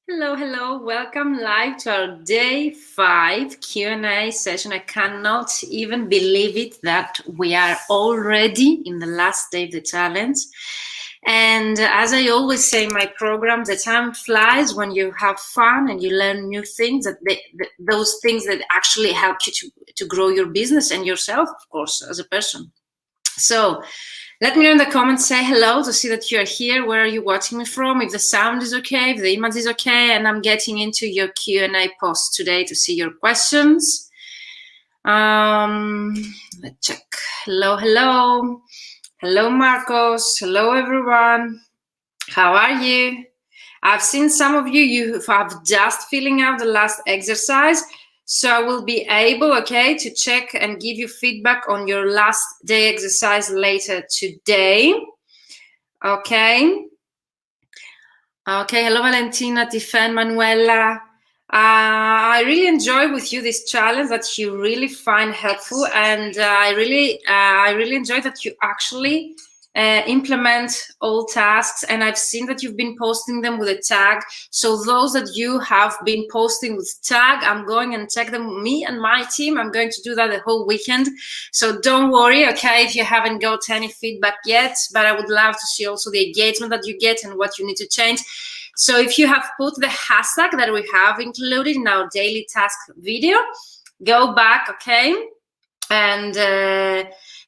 Hello, hello. Welcome live to our day 5 Q&A session. I cannot even believe it that we are already in the last day of the challenge. And as I always say in my program, the time flies when you have fun and you learn new things, those things that actually help you to grow your business and yourself, of course, as a person. So let me know in the comments, say hello to see that you're here. Where are you watching me from? If the sound is okay, if the image is okay, and I'm getting into your Q&A post today to see your questions. Let's check. Hello, hello. Hello, Marcos. Hello, everyone. How are you? I've seen some of you have just filling out the last exercise. So I will be able, okay, to check and give you feedback on your last day exercise later today. Okay. Okay, hello Valentina, Tiffen, Manuela. I really enjoy with you this challenge that you really find helpful, and I really enjoy that you actually implement all tasks, and I've seen that you've been posting them with a tag. So those that you have been posting with tag, I'm going and check them. Me and my team, I'm going to do that the whole weekend. So don't worry, okay, if you haven't got any feedback yet, but I would love to see also the engagement that you get and what you need to change. So if you have put the hashtag that we have included in our daily task video, go back, okay, and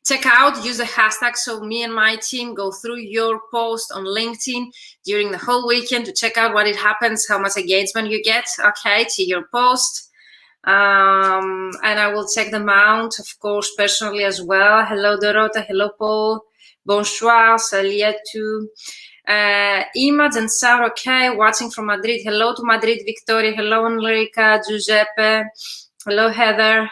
check out, use the hashtag, so me and my team go through your post on LinkedIn during the whole weekend to check out what it happens, how much engagement you get, okay, to your post. And I will check them out, of course, personally as well. Hello, Dorota. Hello, Paul. Bonsoir. Salut à tous. Image and Sarah, okay, watching from Madrid. Hello to Madrid, Victoria. Hello, Enrica, Giuseppe. Hello, Heather.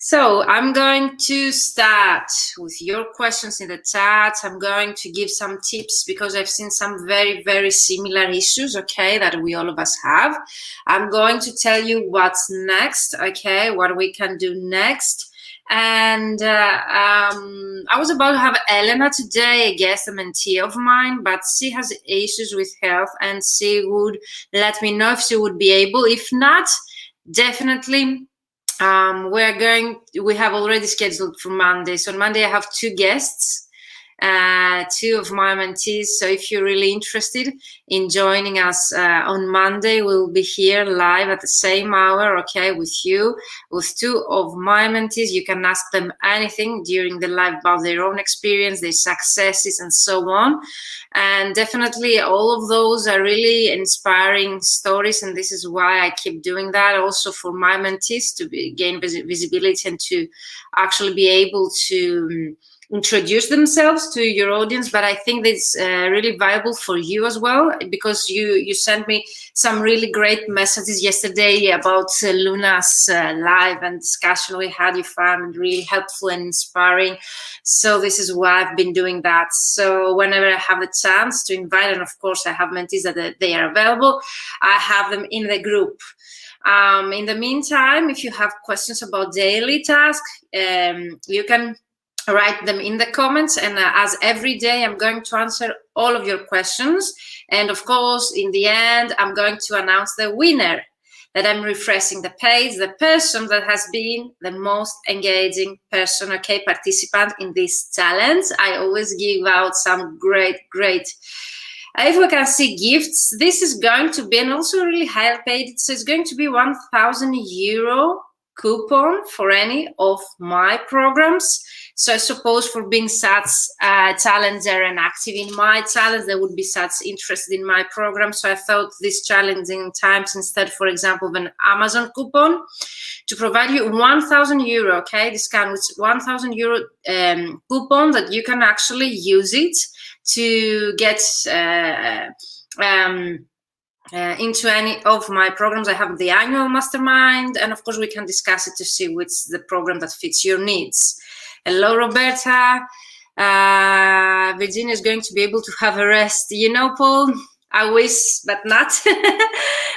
So I'm going to start with your questions in the chat. I'm going to give some tips because I've seen some very, very similar issues, okay, that we all of us have. I'm going to tell you what's next, okay, what we can do next. And I was about to have Elena today, a guest, a mentee of mine, but she has issues with health and she would let me know if she would be able. If not, definitely we have already scheduled for Monday. So on Monday I have 2 guests, 2 of my mentees. So if you're really interested in joining us on Monday, we'll be here live at the same hour, okay, with you, with 2 of my mentees. You can ask them anything during the live about their own experience, their successes, and so on. And definitely all of those are really inspiring stories, and this is why I keep doing that also for my mentees, to gain visibility and to actually be able to introduce themselves to your audience. But I think it's really viable for you as well, because you sent me some really great messages yesterday about Luna's live and discussion we had. You found really helpful and inspiring. So this is why I've been doing that. So whenever I have the chance to invite, and of course I have mentees that they are available, I have them in the group. In the meantime, if you have questions about daily tasks, you can write them in the comments, and as every day I'm going to answer all of your questions, and of course in the end I'm going to announce the winner, that I'm refreshing the page, the person that has been the most engaging person, okay, participant in this challenge. I always give out some great if we can see gifts, this is going to be, and also really high paid, so it's going to be €1,000 coupon for any of my programs. So I suppose for being such a challenger and active in my challenge, they would be such interested in my program. So I thought these challenging times, instead, for example, of an Amazon coupon, to provide you €1,000, okay, discount with €1,000 coupon that you can actually use it to get into any of my programs. I have the annual mastermind, and of course we can discuss it to see which is the program that fits your needs. Hello, Roberta. Virginia is going to be able to have a rest. You know, Paul, I wish, but not.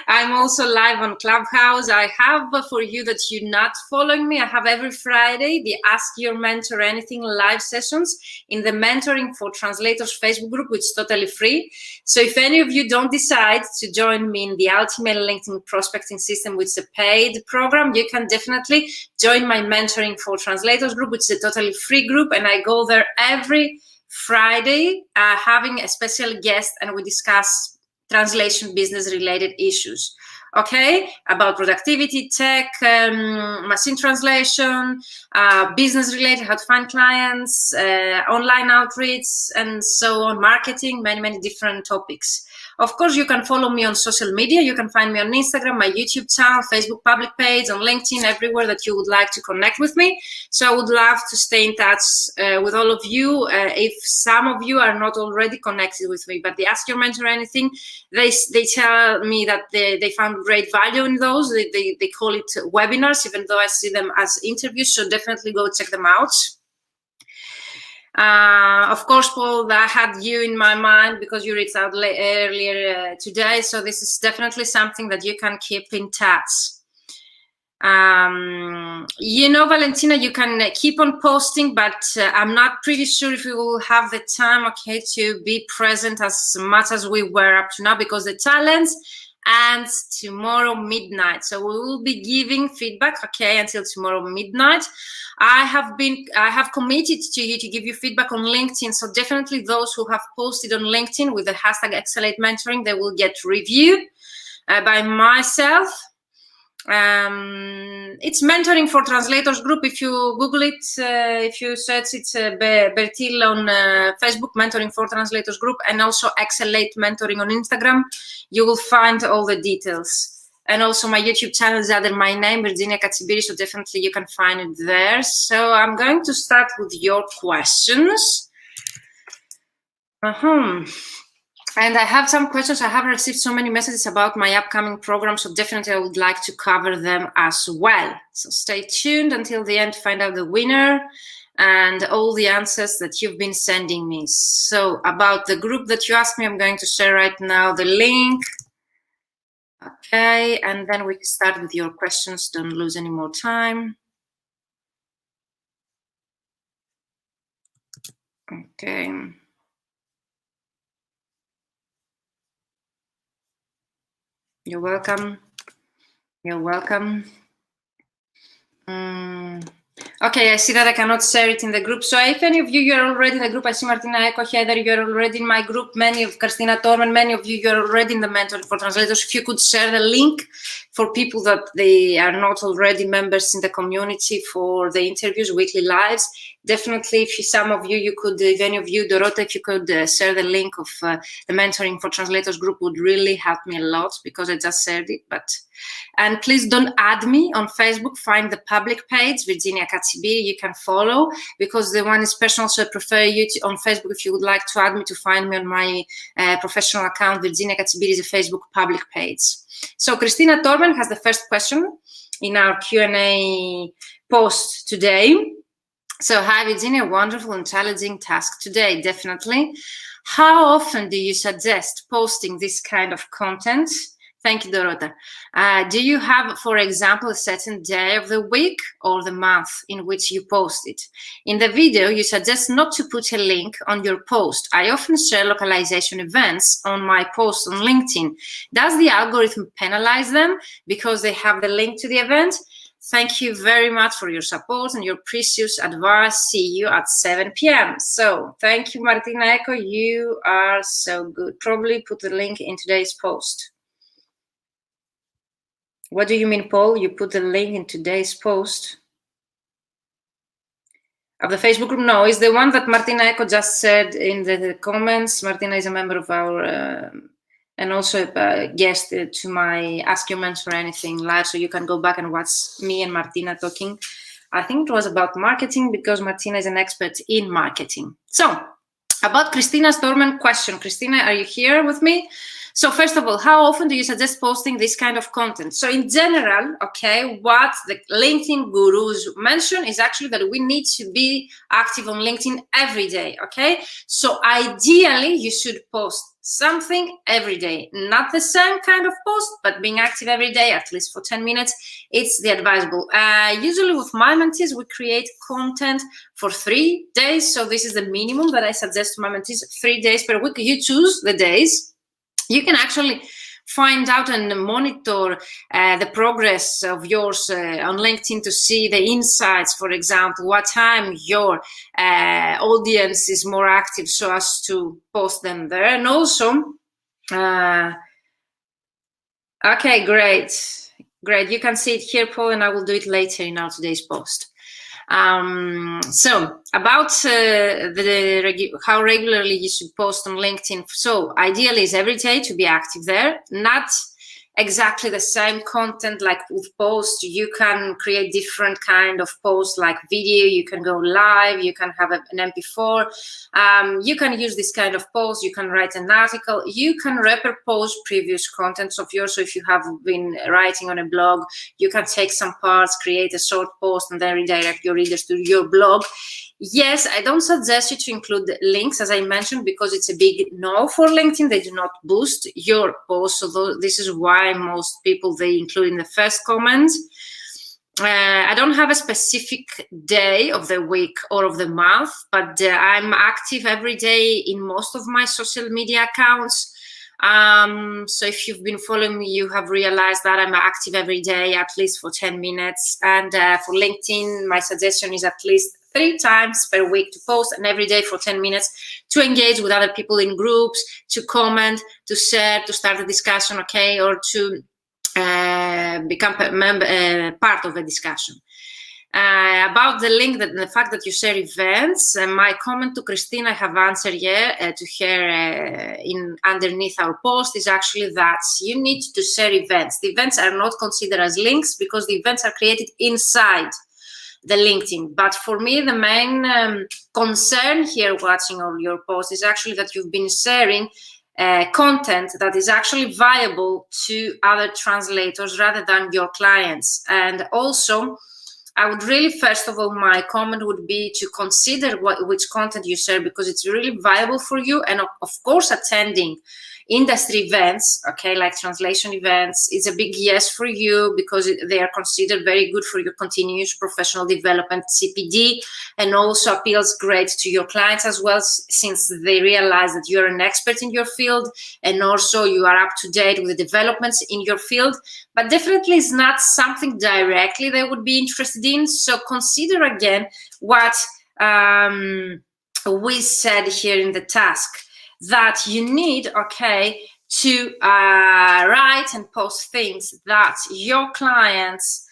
I'm also live on Clubhouse. I have, for you that you're not following me, I have every Friday the Ask Your Mentor Anything live sessions in the Mentoring for Translators Facebook group, which is totally free. So if any of you don't decide to join me in the Ultimate LinkedIn Prospecting System, which is a paid program, you can definitely join my Mentoring for Translators group, which is a totally free group, and I go there every Friday, having a special guest, and we discuss translation business related issues, okay, about productivity, tech, machine translation, business related, how to find clients, online outreach, and so on, marketing, many different topics. Of course, you can follow me on social media. You can find me on Instagram, my YouTube channel, Facebook public page, on LinkedIn, everywhere that you would like to connect with me. So I would love to stay in touch with all of you. If some of you are not already connected with me, but they Ask Your Mentor Anything, they tell me that they found great value in those. They call it webinars, even though I see them as interviews. So definitely go check them out. Of course, Paul, I had you in my mind because you reached out earlier today. So this is definitely something that you can keep in touch. You know, Valentina, you can keep on posting, but I'm not pretty sure if we will have the time, okay, to be present as much as we were up to now, because the challenge ends tomorrow midnight. So we will be giving feedback, okay, until tomorrow midnight. I have committed to you to give you feedback on LinkedIn. So definitely those who have posted on LinkedIn with the hashtag Accelerate Mentoring, they will get reviewed by myself. It's Mentoring for Translators group. If you Google it, if you search, it's Bertil on Facebook, Mentoring for Translators group, and also Accelerate Mentoring on Instagram. You will find all the details. And also my YouTube channel is under my name, Virginia Katsibiri, so definitely you can find it there. So I'm going to start with your questions. And I have some questions. I have received so many messages about my upcoming program, so definitely I would like to cover them as well. So stay tuned until the end to find out the winner and all the answers that you've been sending me. So about the group that you asked me, I'm going to share right now the link. Okay, and then we can start with your questions. Don't lose any more time. Okay. You're welcome. You're welcome. Okay, I see that I cannot share it in the group. So if any of you, you're already in the group, I see Martina Eco, Heather, you're already in my group. Many of Christina Tormen, many of you, you're already in the Mentoring for Translators. If you could share the link for people that they are not already members in the community for the interviews, weekly lives, definitely if some of you, you could, if any of you, Dorota, if you could share the link of the Mentoring for Translators group would really help me a lot, because I just shared it. And please don't add me on Facebook. Find the public page, Virginia Katsibiri, you can follow, because the one is personal, so I prefer you to, on Facebook, if you would like to add me, to find me on my professional account. Virginia Katsibiri is a Facebook public page. So Christina Torben has the first question in our Q&A post today. So hi Virginia, wonderful and challenging task today, definitely. How often do you suggest posting this kind of content? Thank you, Dorota. Do you have, for example, a certain day of the week or the month in which you post it? In the video, you suggest not to put a link on your post. I often share localization events on my posts on LinkedIn. Does the algorithm penalize them because they have the link to the event? Thank you very much for your support and your precious advice. See you at 7 p.m. So thank you, Martina Eco. You are so good. Probably put the link in today's post. What do you mean, Paul? You put the link in today's post of the Facebook group? No, it's the one that Martina Eco just said in the comments. Martina is a member of our, and also a guest to my Ask Your Mentor Anything live. So you can go back and watch me and Martina talking. I think it was about marketing, because Martina is an expert in marketing. So about Christina's Dorman question. Christina, are you here with me? So first of all, how often do you suggest posting this kind of content? So in general, okay, what the LinkedIn gurus mention is actually that we need to be active on LinkedIn every day, okay? So ideally, you should post something every day, not the same kind of post, but being active every day, at least for 10 minutes, it's the advisable. Usually with my mentees, we create content for 3 days. So this is the minimum that I suggest to my mentees, 3 days per week. You choose the days. You can actually find out and monitor the progress of yours on LinkedIn to see the insights, for example, what time your audience is more active so as to post them there. And also, okay, great. You can see it here, Paul, and I will do it later in our today's post. So about how regularly you should post on LinkedIn. So ideally is every day to be active there, not exactly the same content like with posts. You can create different kind of posts like video, you can go live, you can have an MP4, you can use this kind of post, you can write an article, you can repurpose previous contents of yours. So if you have been writing on a blog, you can take some parts, create a short post and then redirect your readers to your blog. Yes, I don't suggest you to include links, as I mentioned, because it's a big no for LinkedIn. They do not boost your post. So this is why most people, they include in the first comment. I don't have a specific day of the week or of the month, but I'm active every day in most of my social media accounts. So if you've been following me, you have realized that I'm active every day, at least for 10 minutes. And for LinkedIn, my suggestion is at least 3 times per week to post, and every day for 10 minutes to engage with other people in groups, to comment, to share, to start a discussion, okay, or to become part of a discussion. About the link, that the fact that you share events, my comment to Christine, I have answered to her in underneath our post, is actually that you need to share events. The events are not considered as links because the events are created inside the LinkedIn. But for me, the main concern here watching all your posts is actually that you've been sharing content that is actually viable to other translators rather than your clients. And also, I would really, first of all, my comment would be to consider which content you share, because it's really viable for you. And of course, attending industry events, okay, like translation events, is a big yes for you, because they are considered very good for your continuous professional development, CPD, and also appeals great to your clients as well, since they realize that you're an expert in your field and also you are up to date with the developments in your field. But definitely it's not something directly they would be interested in. So consider again what we said here in the task, that you need, okay, to write and post things that your clients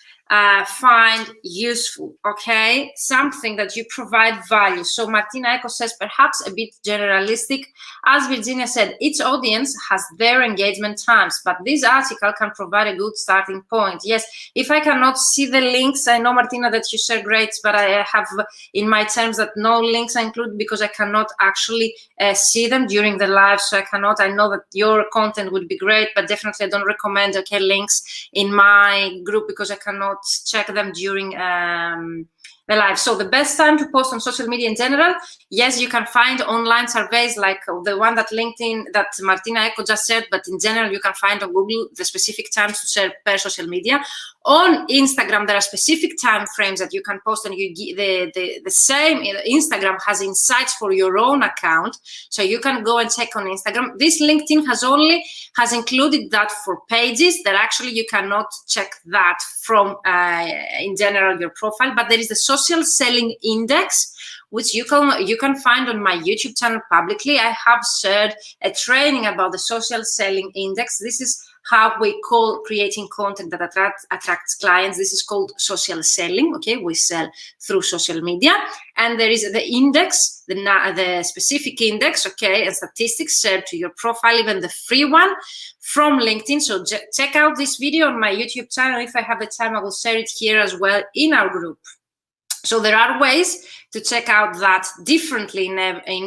find useful, okay? Something that you provide value. So Martina Eco says, perhaps a bit generalistic. As Virginia said, each audience has their engagement times, but this article can provide a good starting point. Yes, if I cannot see the links, I know, Martina, that you share great, but I have in my terms that no links are included because I cannot actually see them during the live, so I cannot. I know that your content would be great, but definitely I don't recommend, okay, links in my group because I cannot check them during the live. So the best time to post on social media in general, yes, you can find online surveys like the one that LinkedIn, that Martina Eco just said, but in general, you can find on Google the specific times to share per social media. On Instagram, there are specific time frames that you can post, and you the same Instagram has insights for your own account, so you can go and check on Instagram. This LinkedIn has included that for pages that actually you cannot check that from in general your profile, but there is the social selling index, which you can find on my YouTube channel publicly. I have shared a training about the social selling index. This is how we call creating content that attracts clients. This is called social selling, okay? We sell through social media. And there is the index, the specific index, okay, and statistics shared to your profile, even the free one from LinkedIn. So check out this video on my YouTube channel. If I have the time, I will share it here as well in our group. So there are ways to check out that differently in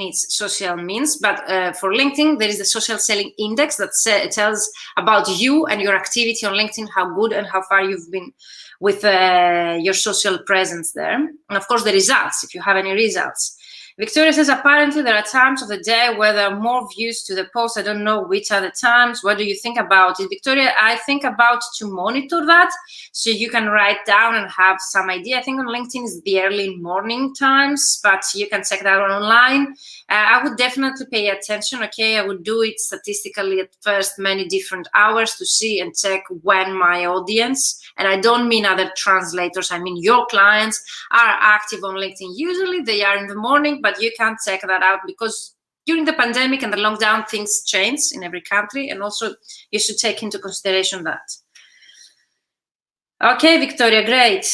its social means, but for LinkedIn, there is the social selling index that tells about you and your activity on LinkedIn, how good and how far you've been with your social presence there. And of course, the results, if you have any results. Victoria says, apparently there are times of the day where there are more views to the post. I don't know which are the times. What do you think about it? Victoria, I think about to monitor that so you can write down and have some idea. I think on LinkedIn is the early morning times, but you can check that online. I would definitely pay attention, okay? I would do it statistically at first, many different hours to see and check when my audience, and I don't mean other translators, I mean your clients are active on LinkedIn. Usually they are in the morning, but you can check that out because during the pandemic and the lockdown, things change in every country, and also you should take into consideration that. Okay, Victoria, great.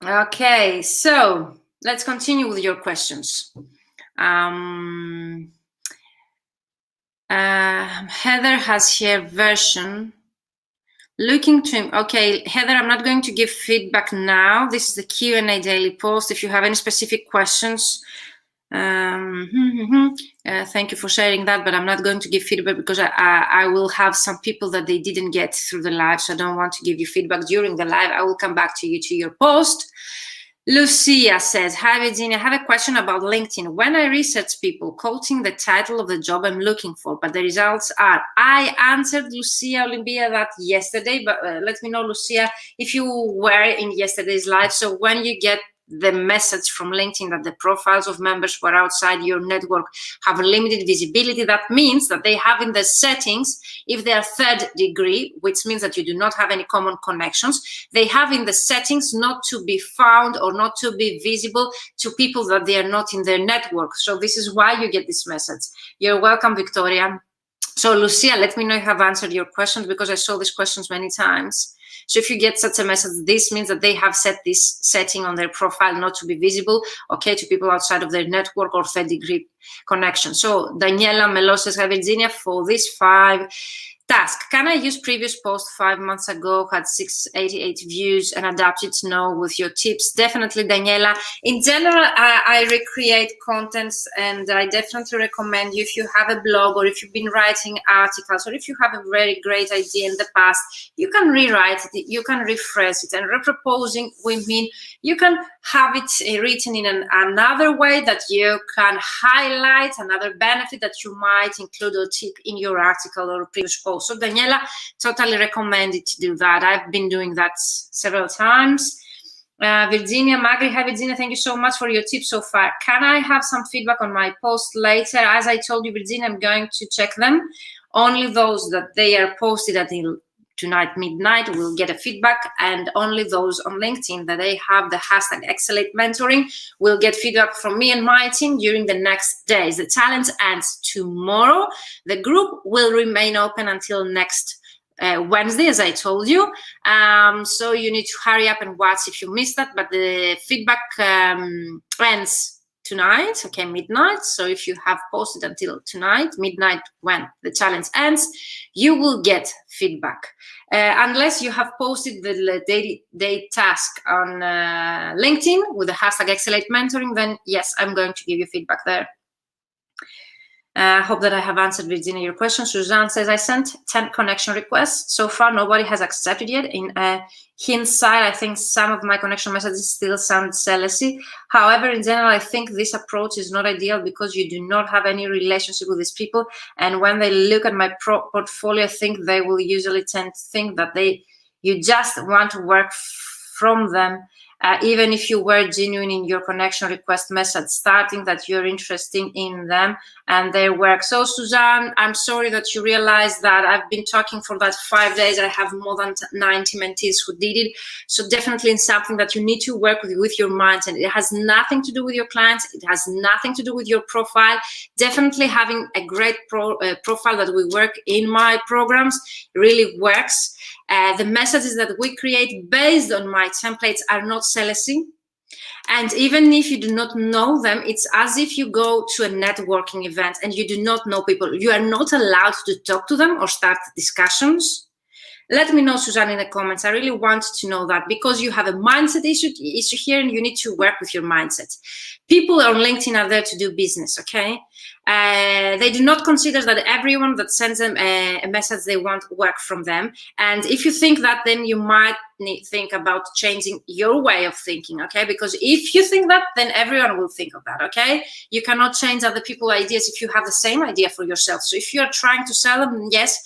Okay, so let's continue with your questions. Heather has her version. Looking to, okay, Heather, I'm not going to give feedback now. This is the Q&A daily post. If you have any specific questions, thank you for sharing that, but I'm not going to give feedback because I will have some people that they didn't get through the live, so I don't want to give you feedback during the live. I will come back to you to your post. Lucia says, hi Virginia, I have a question about LinkedIn. When I research people quoting the title of the job I'm looking for, but the results are, I answered Lucia Olympia that yesterday, but let me know, Lucia, if you were in yesterday's live. So when you get the message from LinkedIn that the profiles of members who are outside your network have limited visibility, that means that they have in the settings, if they are third degree, which means that you do not have any common connections, they have in the settings not to be found or not to be visible to people that they are not in their network. So this is why you get this message. You're welcome, Victoria. So Lucia, let me know if I've answered your questions because I saw these questions many times. So if you get such a message, this means that they have set this setting on their profile not to be visible, okay, to people outside of their network or third degree connection. So Daniela Melo says, hi Virginia, for this 5 task, can I use previous post 5 months ago, had 688 views and adapt it now with your tips? Definitely, Daniela. In general, I recreate contents, and I definitely recommend you, if you have a blog or if you've been writing articles or if you have a very great idea in the past, you can rewrite it, you can rephrase it, and reproposing we mean you can have it written in another way that you can highlight another benefit that you might include or tip in your article or previous post. So Daniela, totally recommend it to do that. I've been doing that several times. Virginia, Magri, hi Virginia, thank you so much for your tips so far. Can I have some feedback on my post later? As I told you, Virginia, I'm going to check them. Only those that they are posted until tonight midnight will get a feedback, and only those on LinkedIn that they have the hashtag Excellent Mentoring will get feedback from me and my team during the next days. The challenge ends tomorrow. The group will remain open until next Wednesday, as I told you. So you need to hurry up and watch if you missed that, but the feedback ends tonight, okay, midnight. So if you have posted until tonight, midnight, when the challenge ends, you will get feedback. Unless you have posted the day task on LinkedIn with the hashtag Excellent Mentoring, then yes, I'm going to give you feedback there. I hope that I have answered, Virginia, your question. Suzanne says, I sent 10 connection requests. So far, nobody has accepted yet. In hindsight, I think some of my connection messages still sound salesy. However, in general, I think this approach is not ideal because you do not have any relationship with these people. And when they look at my portfolio, I think they will usually tend to think that you just want to work from them. Even if you were genuine in your connection request message, starting that you're interested in them and their work. So Suzanne, I'm sorry that you realized that. I've been talking for that 5 days. I have more than 90 mentees who did it. So definitely it's something that you need to work with your mindset. It has nothing to do with your clients. It has nothing to do with your profile. Definitely having a great profile that we work in my programs really works. The messages that we create based on my templates are not salesy. And even if you do not know them, it's as if you go to a networking event and you do not know people. You are not allowed to talk to them or start discussions. Let me know, Suzanne, in the comments. I really want to know that, because you have a mindset issue here, and you need to work with your mindset. People on LinkedIn are there to do business, okay? They do not consider that everyone that sends them a message they want work from them. And if you think that, then you might think about changing your way of thinking, okay? Because if you think that, then everyone will think of that, okay? You cannot change other people's ideas if you have the same idea for yourself. So if you are trying to sell them, yes,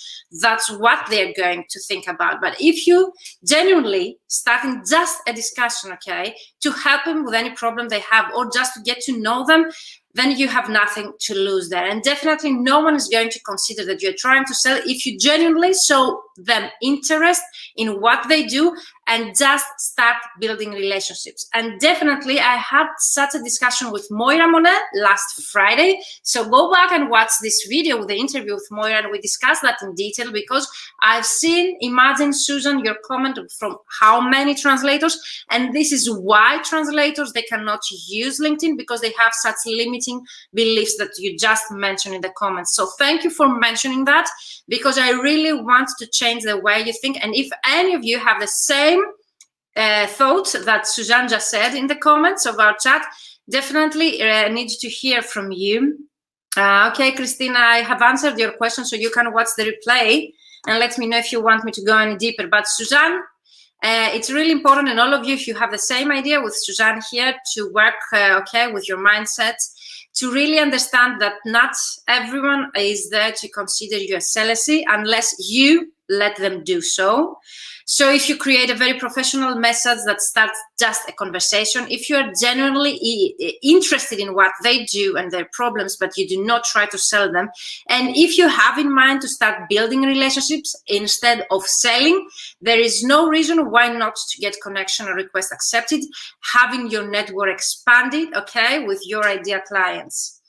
that's what they're going to think about. But if you genuinely starting just a discussion, okay, to help them with any problem they have, or just to get to know them, then you have nothing to lose there. And definitely no one is going to consider that you're trying to sell if you genuinely show them interest in what they do and just start building relationships. And definitely I had such a discussion with Moira Monet last Friday. So go back and watch this video with the interview with Moira, and we discussed that in detail, because I've seen, imagine, Susan, your comment from how many translators, and this is why translators, they cannot use LinkedIn, because they have such limiting beliefs that you just mentioned in the comments. So thank you for mentioning that, because I really want to change the way you think. And if any of you have the same thought that Suzanne just said in the comments of our chat, definitely need to hear from you. Okay, Christina, I have answered your question, so you can watch the replay and let me know if you want me to go any deeper. But Suzanne, it's really important, and all of you, if you have the same idea with Suzanne here, to work okay, with your mindset, to really understand that not everyone is there to consider you as celibacy unless you let them do so. So if you create a very professional message that starts just a conversation, if you are genuinely interested in what they do and their problems, but you do not try to sell them, and if you have in mind to start building relationships instead of selling, there is no reason why not to get connection or request accepted, having your network expanded, okay, with your ideal clients.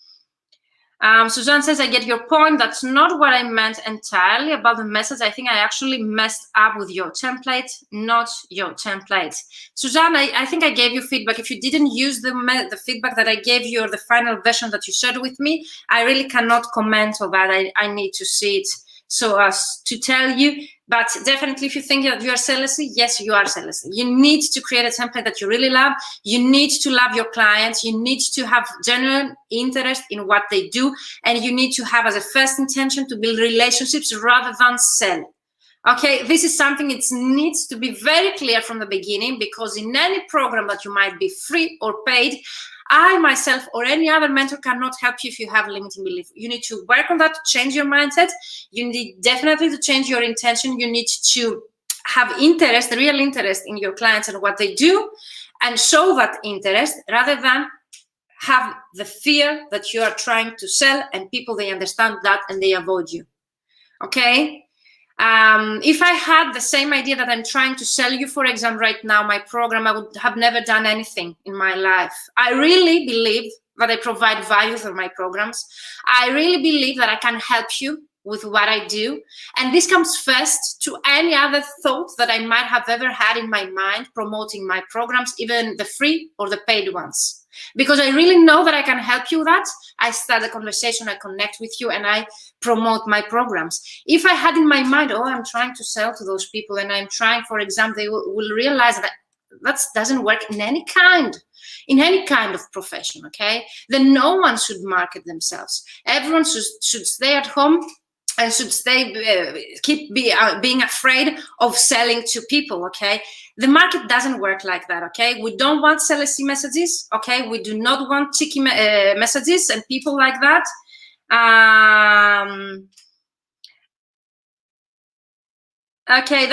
Suzanne says, I get your point. That's not what I meant entirely about the message. I think I actually messed up with your template, not your template. Suzanne, I think I gave you feedback. If you didn't use the feedback that I gave you, or the final version that you shared with me, I really cannot comment on that. I need to see it so as to tell you. But definitely, if you think that you are celibacy, yes, you are celibacy. You need to create a template that you really love. You need to love your clients. You need to have genuine interest in what they do. And you need to have as a first intention to build relationships rather than sell. Okay, this is something it needs to be very clear from the beginning, because in any program that you might be free or paid, I myself or any other mentor cannot help you if you have limiting belief. You need to work on that, to change your mindset. You need definitely to change your intention. You need to have interest, real interest in your clients and what they do, and show that interest rather than have the fear that you are trying to sell, and people, they understand that and they avoid you. Okay? If I had the same idea that I'm trying to sell you, for example, right now, my program, I would have never done anything in my life. I really believe that I provide value through my programs. I really believe that I can help you with what I do. And this comes first to any other thought that I might have ever had in my mind promoting my programs, even the free or the paid ones. Because I really know that I can help you with that. I start a conversation, I connect with you, and I promote my programs. If I had in my mind, oh, I'm trying to sell to those people, and I'm trying, for example, they will realize that that doesn't work in any kind of profession, okay? Then no one should market themselves. Everyone should stay at home and should keep being afraid of selling to people, okay? The market doesn't work like that, okay? We don't want celibacy messages, okay? We do not want cheeky messages and people like that. Okay,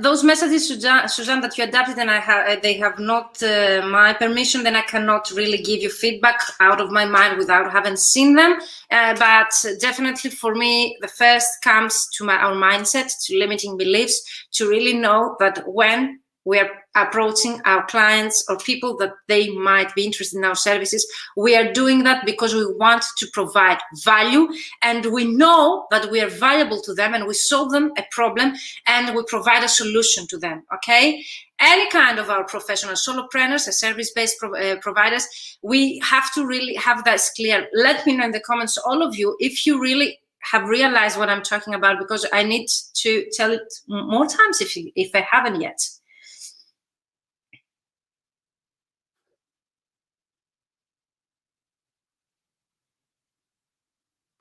those messages, Suzanne, that you adapted and they have not my permission, then I cannot really give you feedback out of my mind without having seen them. But definitely for me, the first comes to our mindset, to limiting beliefs, to really know that when we're approaching our clients or people that they might be interested in our services, we are doing that because we want to provide value, and we know that we are valuable to them, and we solve them a problem and we provide a solution to them, okay? Any kind of our professional solopreneurs, service-based providers, we have to really have that clear. Let me know in the comments, all of you, if you really have realized what I'm talking about, because I need to tell it more times if I haven't yet.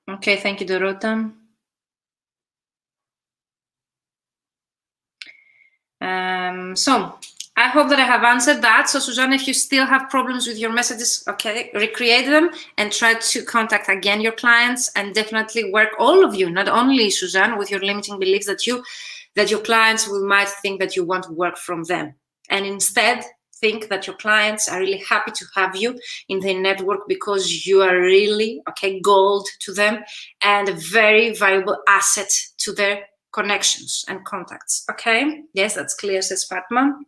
Okay, thank you, Dorota. So I hope that I have answered that. So Susanna, if you still have problems with your messages, okay, recreate them and try to contact again your clients, and definitely work, all of you, not only Susanna, with your limiting beliefs that your clients might think that you want to work from them, and instead think that your clients are really happy to have you in their network, because you are really, okay, gold to them and a very valuable asset to their connections and contacts. Okay, yes, that's clear, says Fatma.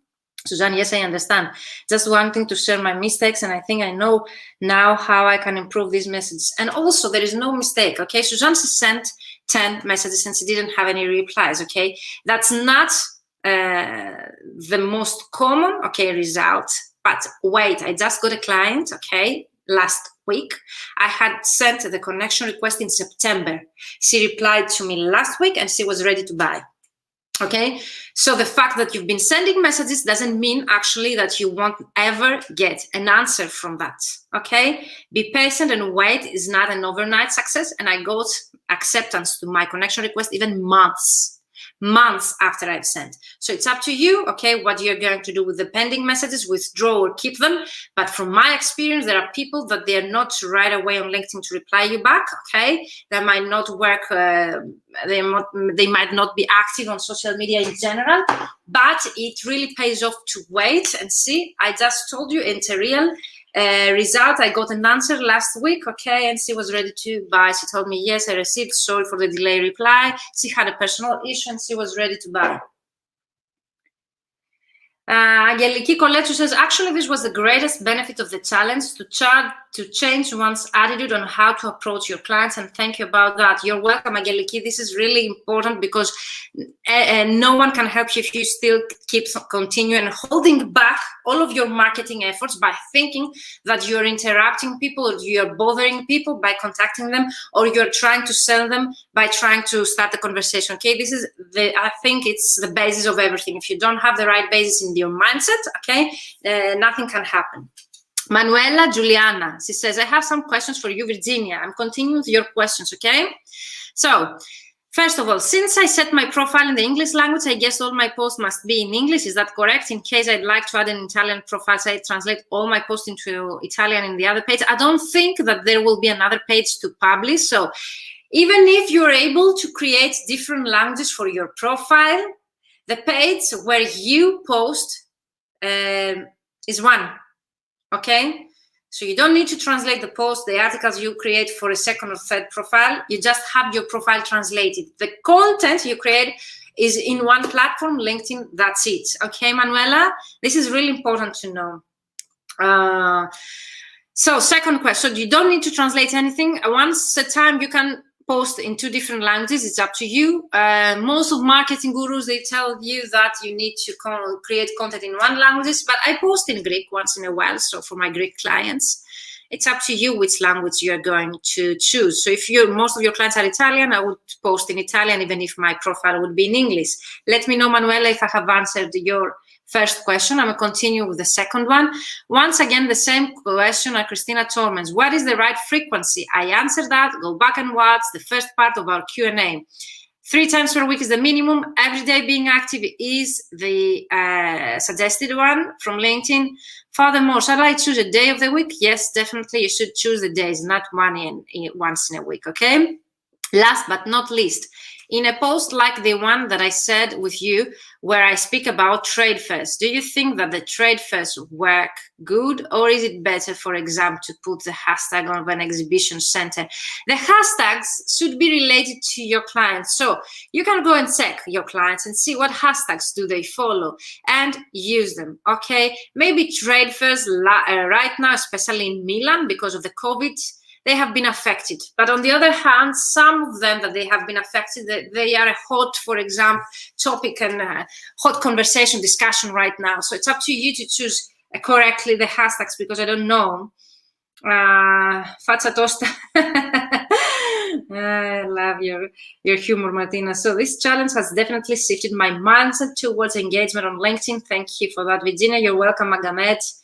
Suzanne, yes, I understand. Just wanting to share my mistakes, and I think I know now how I can improve these messages. And also, there is no mistake, okay? Suzanne sent 10 messages and she didn't have any replies, okay? That's not the most common, okay, result. But wait, I just got a client, okay, last week. I had sent the connection request in September. She replied to me last week and she was ready to buy. Okay, so the fact that you've been sending messages doesn't mean actually that you won't ever get an answer from that. Okay, be patient and wait is not an overnight success. And I got acceptance to my connection request even months after I've sent. So it's up to you, okay, what you're going to do with the pending messages, withdraw or keep them. But from my experience, there are people that they're not right away on LinkedIn to reply you back, okay? That might not work, they might not be active on social media in general, but it really pays off to wait and see. I just told you, Interial result, I got an answer last week, okay, and she was ready to buy. She told me, yes, I received, sorry for the delay reply. She had a personal issue and she was ready to buy. Angeliki Coletsu says, actually, this was the greatest benefit of the challenge, to change one's attitude on how to approach your clients, and thank you about that. You're welcome, Angeliki. This is really important, because no one can help you if you still keep continuing holding back all of your marketing efforts by thinking that you're interrupting people, or you're bothering people by contacting them, or you're trying to sell them by trying to start the conversation. Okay, this is I think it's the basis of everything. If you don't have the right basis in your mindset, okay, nothing can happen. Manuela Juliana, she says, I have some questions for you, Virginia. I'm continuing with your questions, okay? So, first of all, since I set my profile in the English language, I guess all my posts must be in English. Is that correct? In case I'd like to add an Italian profile, so I translate all my posts into Italian in the other page. I don't think that there will be another page to publish. So, even if you're able to create different languages for your profile, the page where you post is one. Okay, so you don't need to translate the post, the articles you create for a second or third profile. You just have your profile translated. The content you create is in one platform, LinkedIn, that's it. Okay, Manuela, this is really important to know. So second question, you don't need to translate anything. Once a time you can post in 2 different languages, it's up to you. Most of marketing gurus, they tell you that you need to create content in 1 language, but I post in Greek once in a while. So for my Greek clients, it's up to you which language you are going to choose. So if most of your clients are Italian, I would post in Italian, even if my profile would be in English. Let me know, Manuela, if I have answered your first question. I'm going to continue with the second one. Once again, the same question at Christina Tormans. What is the right frequency? I answered that. Go back and watch the first part of our Q&A. 3 times per week is the minimum. Every day being active is the suggested one from LinkedIn. Furthermore, shall I choose a day of the week? Yes, definitely. You should choose the days, not once in a week, okay? Last but not least, in a post like the one that I said with you, where I speak about trade fairs, do you think that the trade fairs work good, or is it better, for example, to put the hashtag of an exhibition center? The hashtags should be related to your clients. So you can go and check your clients and see what hashtags do they follow and use them, okay? Maybe trade fairs right now, especially in Milan, because of the COVID, they have been affected. But on the other hand, some of them that they have been affected, they are a hot, for example, topic and hot conversation, discussion right now. So it's up to you to choose correctly the hashtags, because I don't know. Faccia tosta. I love your humor, Martina. So this challenge has definitely shifted my mindset towards engagement on LinkedIn. Thank you for that, Virginia. You're welcome, Magamet.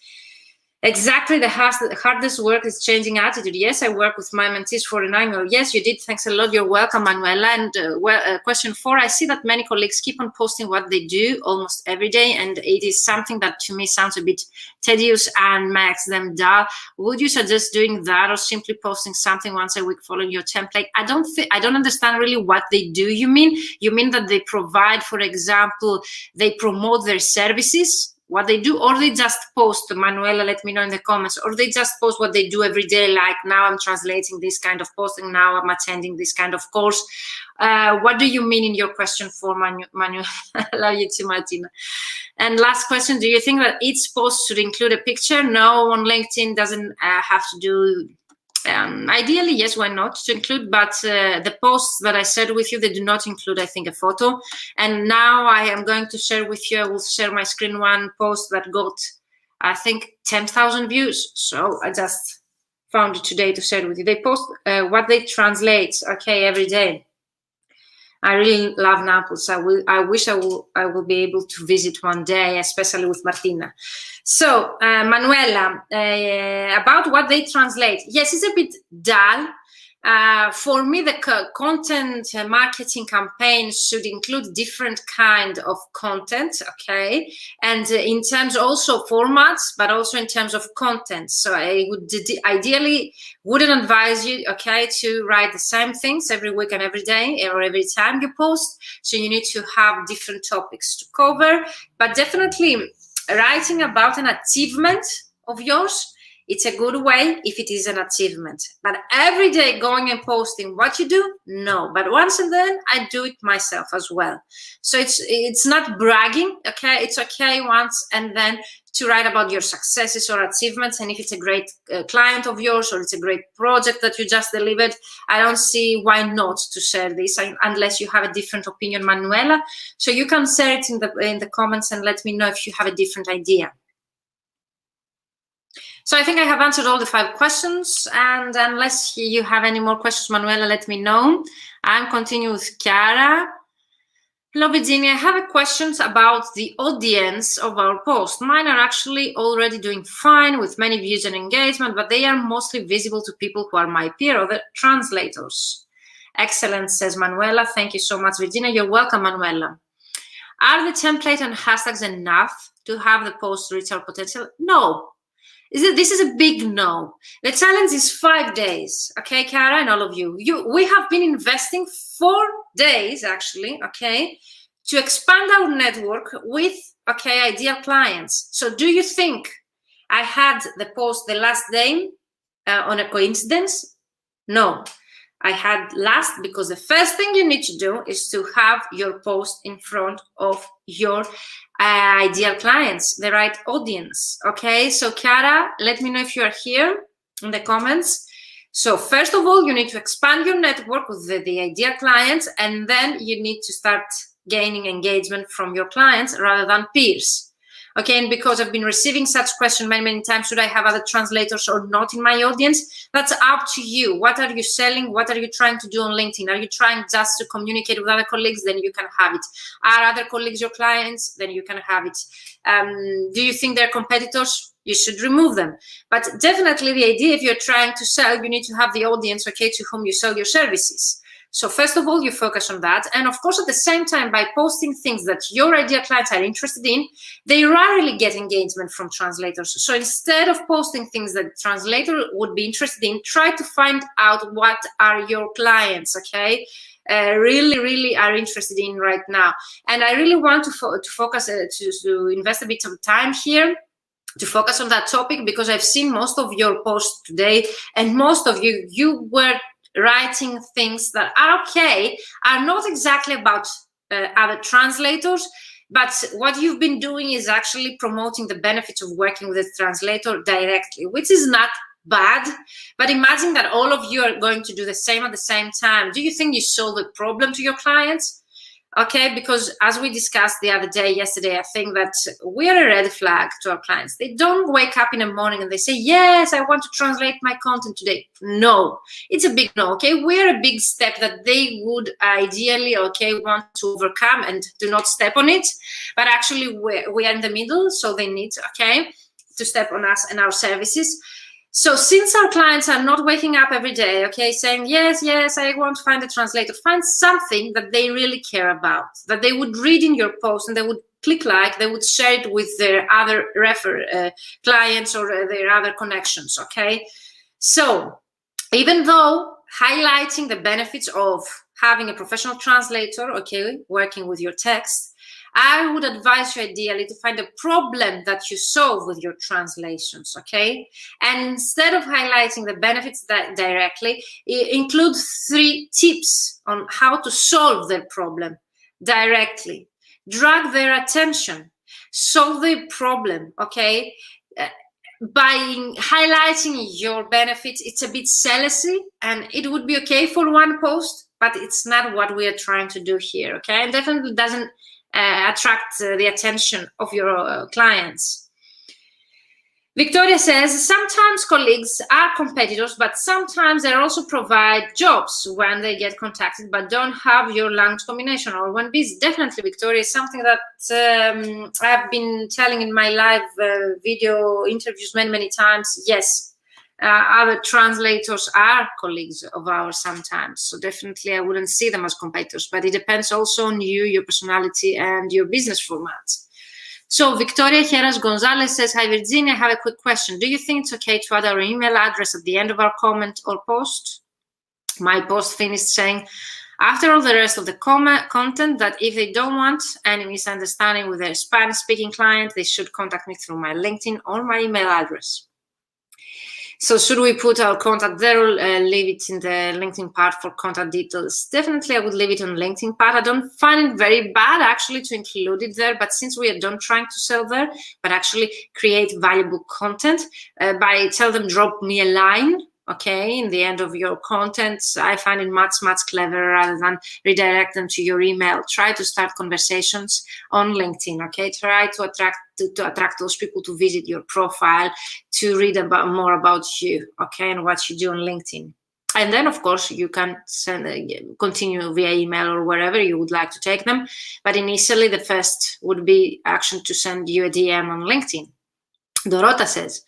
Exactly, the hardest work is changing attitude. Yes, I work with my mentees for an annual. Yes, you did. Thanks a lot. You're welcome, Manuela. And question 4, I see that many colleagues keep on posting what they do almost every day, and it is something that to me sounds a bit tedious and makes them dull. Would you suggest doing that, or simply posting something once a week following your template? I don't understand really what they do. You mean that they provide, for example, they promote their services, what they do, or they just post? Manuela, let me know in the comments. Or they just post what they do every day, like now I'm translating this kind of posting, now I'm attending this kind of course. What do you mean in your question for Manuela? I love you too, Martina. And last question, do you think that each post should include a picture? No, on LinkedIn doesn't have to do. Ideally, yes, why not to include, but the posts that I shared with you, they do not include, I think, a photo. And now I am going to share with you, I will share my screen, one post that got, I think, 10,000 views. So I just found it today to share with you. They post what they translate, okay, every day. I really love Naples. I wish I will be able to visit one day, especially with Martina. So, Manuela, about what they translate. Yes, it's a bit dull. For me, the content marketing campaign should include different kind of content, okay? And in terms also formats, but also in terms of content. So I would ideally wouldn't advise you, okay, to write the same things every week and every day or every time you post. So you need to have different topics to cover, but definitely writing about an achievement of yours, it's a good way if it is an achievement. But every day going and posting what you do, no. But once and then I do it myself as well. So it's not bragging, okay? It's okay once and then to write about your successes or achievements. And if it's a great client of yours or it's a great project that you just delivered, I don't see why not to share this unless you have a different opinion, Manuela. So you can share it in the comments and let me know if you have a different idea. So I think I have answered all the 5 questions, and unless you have any more questions, Manuela, let me know. I'm continuing with Chiara. Hello, Virginia. I have a questions about the audience of our post. Mine are actually already doing fine with many views and engagement, but they are mostly visible to people who are my peer or the translators. Excellent, says Manuela. Thank you so much, Virginia. You're welcome, Manuela. Are the template and hashtags enough to have the post reach our potential? No. This is a big no. The challenge is 5 days, okay, Kara, and all of you. We have been investing 4 days, actually, okay, to expand our network with, okay, ideal clients. So do you think I had the post the last day on a coincidence? No. I had last because the first thing you need to do is to have your post in front of your ideal clients, the right audience. Okay, so Chiara, let me know if you are here in the comments. So first of all, you need to expand your network with the ideal clients, and then you need to start gaining engagement from your clients rather than peers. Okay, and because I've been receiving such questions many times, should I have other translators or not in my audience? That's up to you. What are you selling? What are you trying to do on LinkedIn? Are you trying just to communicate with other colleagues? Then you can have it. Are other colleagues your clients? Then you can have it. Do you think they're competitors? You should remove them. But definitely the idea, if you're trying to sell, you need to have the audience, okay, to whom you sell your services. So first of all, you focus on that. And of course, at the same time, by posting things that your ideal clients are interested in, they rarely get engagement from translators. So instead of posting things that the translator would be interested in, try to find out what are your clients, okay? Really are interested in right now. And I really want to focus, to invest a bit of time here to focus on that topic, because I've seen most of your posts today, and most of you were writing things that are okay, are not exactly about other translators, but what you've been doing is actually promoting the benefits of working with a translator directly, which is not bad. But imagine that all of you are going to do the same at the same time. Do you think you solve a problem to your clients? Okay, because as we discussed yesterday, I think that we are a red flag to our clients. They don't wake up in the morning and they say, yes, I want to translate my content today. No, it's a big no, okay? We're a big step that they would ideally, okay, want to overcome and do not step on it. But actually, we are in the middle, so they need, okay, to step on us and our services. So since our clients are not waking up every day, okay, saying, yes, I want to find a translator, find something that they really care about, that they would read in your post and they would click like, they would share it with their other clients or their other connections, okay? So even though highlighting the benefits of having a professional translator, okay, working with your text, I would advise you ideally to find a problem that you solve with your translations, okay? And instead of highlighting the benefits directly, include 3 tips on how to solve their problem directly. Drag their attention, solve the problem, okay? By highlighting your benefits, it's a bit salesy and it would be okay for one post, but it's not what we are trying to do here, okay? And definitely doesn't attract the attention of your clients. Victoria says, sometimes colleagues are competitors, but sometimes they also provide jobs when they get contacted, but don't have your language combination or when busy. Definitely, Victoria, is something that I've been telling in my live video interviews many times. Yes, other translators are colleagues of ours sometimes. So definitely I wouldn't see them as competitors, but it depends also on you, your personality, and your business format. So Victoria Heras Gonzalez says, hi Virginia, I have a quick question. Do you think it's okay to add our email address at the end of our comment or post? My post finished saying, after all the rest of the content, that if they don't want any misunderstanding with their Spanish-speaking client, they should contact me through my LinkedIn or my email address. So should we put our contact there or leave it in the LinkedIn part for contact details? Definitely, I would leave it on LinkedIn part. I don't find it very bad actually to include it there, but since we are not trying to sell there, but actually create valuable content, tell them drop me a line, okay, in the end of your content. I find it much cleverer rather than redirect them to your email. Try to start conversations on LinkedIn, okay? Try to attract those people to visit your profile, to read more about you, okay, and what you do on LinkedIn. And then, of course, you can continue via email or wherever you would like to take them. But initially, the first would be action to send you a DM on LinkedIn. Dorota says,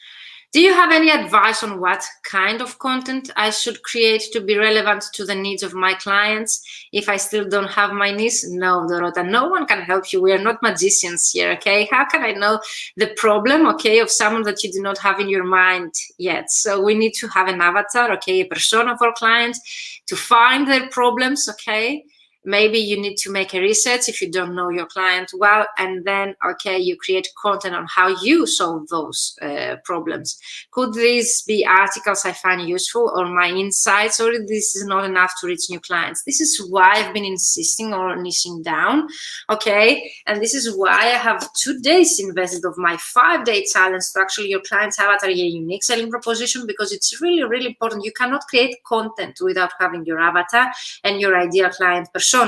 do you have any advice on what kind of content I should create to be relevant to the needs of my clients if I still don't have my niche? No, Dorota, no one can help you. We are not magicians here, okay? How can I know the problem, okay, of someone that you do not have in your mind yet? So we need to have an avatar, okay, a persona for clients to find their problems, okay? Maybe you need to make a research if you don't know your client well, and then, okay, you create content on how you solve those problems. Could these be articles I find useful or my insights, or this is not enough to reach new clients? This is why I've been insisting on niching down, okay? And this is why I have 2 days invested of my 5-day challenge to actually your client's avatar, a unique selling proposition, because it's really important. You cannot create content without having your avatar and your ideal client persona.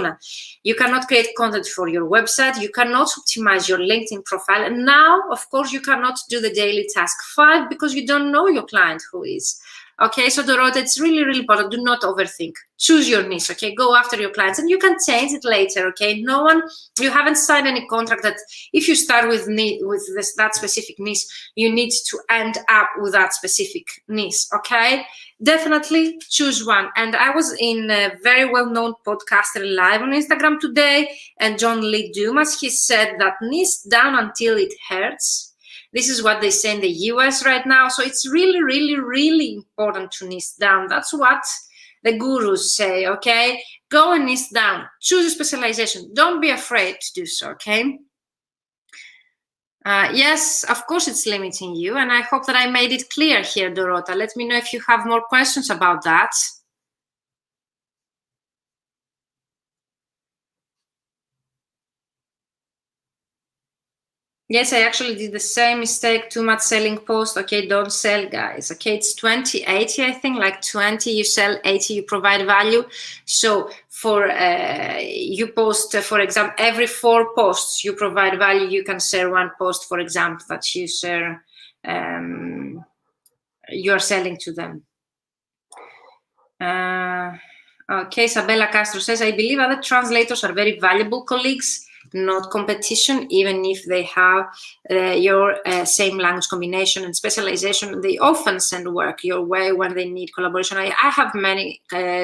You cannot create content for your website. You cannot optimize your LinkedIn profile. And now, of course, you cannot do the daily task 5 because you don't know your client who is. Okay, so Dorota, it's really important. Do not overthink. Choose your niche, okay? Go after your clients, and you can change it later, okay? You haven't signed any contract that if you start with that specific niche, you need to end up with that specific niche, okay? Definitely choose one. And I was in a very well-known podcaster live on Instagram today, and John Lee Dumas, he said that niche down until it hurts. This is what they say in the US right now. So it's really important to niche down. That's what the gurus say, okay? Go and niche down. Choose a specialization. Don't be afraid to do so, okay? Yes, of course it's limiting you. And I hope that I made it clear here, Dorota. Let me know if you have more questions about that. Yes, I actually did the same mistake. Too much selling post. Okay, don't sell, guys. Okay, it's 20-80, I think. Like 20 you sell, 80 you provide value. So for you post, for example, every 4 posts you provide value. You can share 1 post, for example, that you share. You are selling to them. Okay, Isabella Castro says, I believe other translators are very valuable colleagues, not competition, even if they have your same language combination and specialization. They often send work your way when they need collaboration. I have many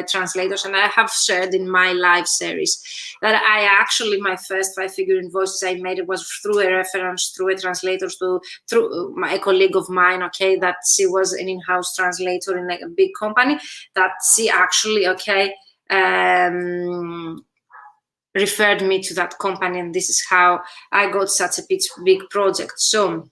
translators, and I have shared in my live series that I actually, my first 5-figure invoices I made, it was through a reference, through a translator, through a colleague of mine, okay, that she was an in-house translator in a big company, that she actually, okay, referred me to that company, and this is how I got such a big project. So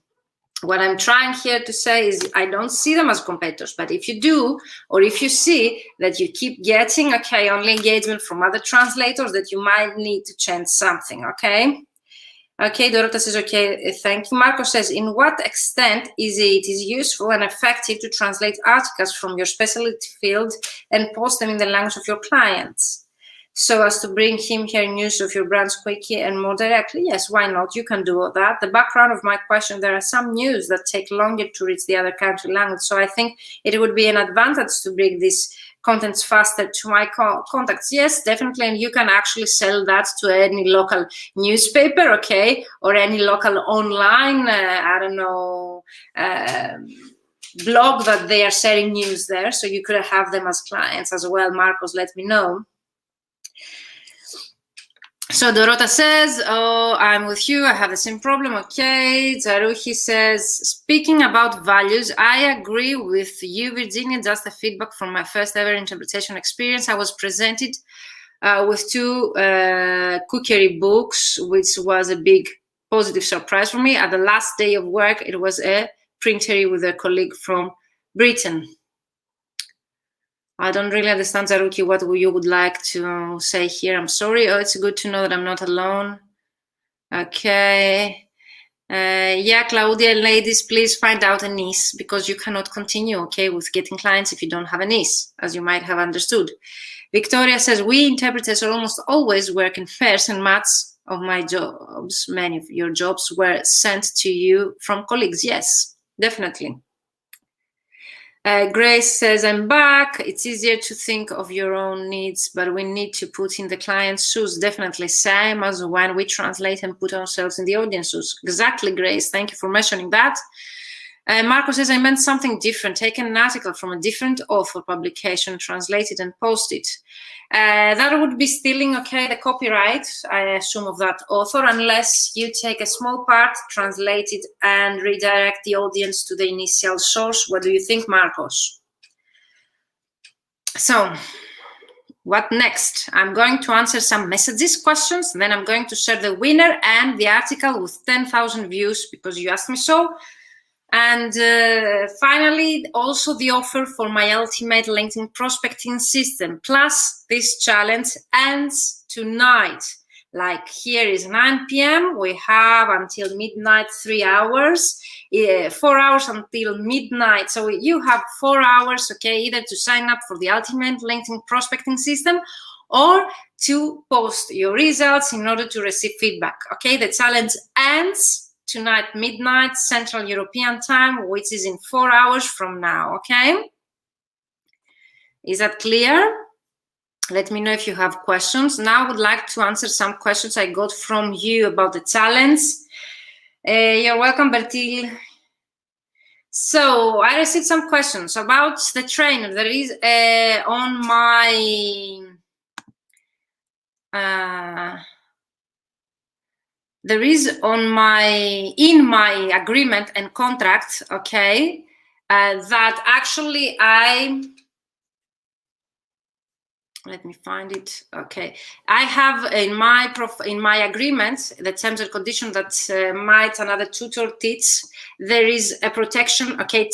what I'm trying here to say is I don't see them as competitors, but if you do, or if you see that you keep getting, okay, only engagement from other translators, that you might need to change something, okay? Okay, Dorota says, okay, thank you. Marco says, in what extent is it useful and effective to translate articles from your specialty field and post them in the language of your clients, so as to bring him here news of your brands quickly and more directly? Yes, why not? You can do all that. The background of my question, there are some news that take longer to reach the other country language, so I think it would be an advantage to bring this contents faster to my contacts. Yes, definitely, and you can actually sell that to any local newspaper, okay, or any local online, I don't know, blog that they are sharing news there, so you could have them as clients as well. Marcos, let me know. So Dorota says, oh, I'm with you, I have the same problem. Okay. Zaruhi says, speaking about values, I agree with you, Virginia. Just a feedback from my first ever interpretation experience. I was presented with 2 cookery books, which was a big positive surprise for me. At the last day of work, it was a printery with a colleague from Britain. I don't really understand, Zaruki, what you would like to say here. I'm sorry. Oh, it's good to know that I'm not alone. Okay. Yeah, Claudia, ladies, please find out a niche, because you cannot continue, okay, with getting clients if you don't have a niche, as you might have understood. Victoria says, we interpreters almost always work in pairs, and much of my jobs, many of your jobs were sent to you from colleagues. Yes, definitely. Grace says, I'm back. It's easier to think of your own needs, but we need to put in the client's shoes. Definitely, same as when we translate and put ourselves in the audience shoes. Exactly, Grace. Thank you for mentioning that. Marco says, I meant something different. Take an article from a different author publication, translate it and post it. That would be stealing, okay, the copyright, I assume, of that author, unless you take a small part, translate it, and redirect the audience to the initial source. What do you think, Marcos? So, what next? I'm going to answer some messages, questions, then I'm going to share the winner and the article with 10,000 views, because you asked me so. And finally, also the offer for my ultimate LinkedIn prospecting system. Plus, this challenge ends tonight. Like, here is 9 p.m. We have until midnight 3 hours, 4 hours until midnight. So you have 4 hours, okay, either to sign up for the ultimate LinkedIn prospecting system or to post your results in order to receive feedback. Okay, the challenge ends tonight, midnight, Central European time, which is in 4 hours from now, okay? Is that clear? Let me know if you have questions. Now I would like to answer some questions I got from you about the challenge. You're welcome, Bertil. So I received some questions about the trainer. There is on my... there is in my agreement and contract, okay, that actually let me find it. Okay, I have in my agreement the terms and conditions that might another tutor teach. There is a protection, okay,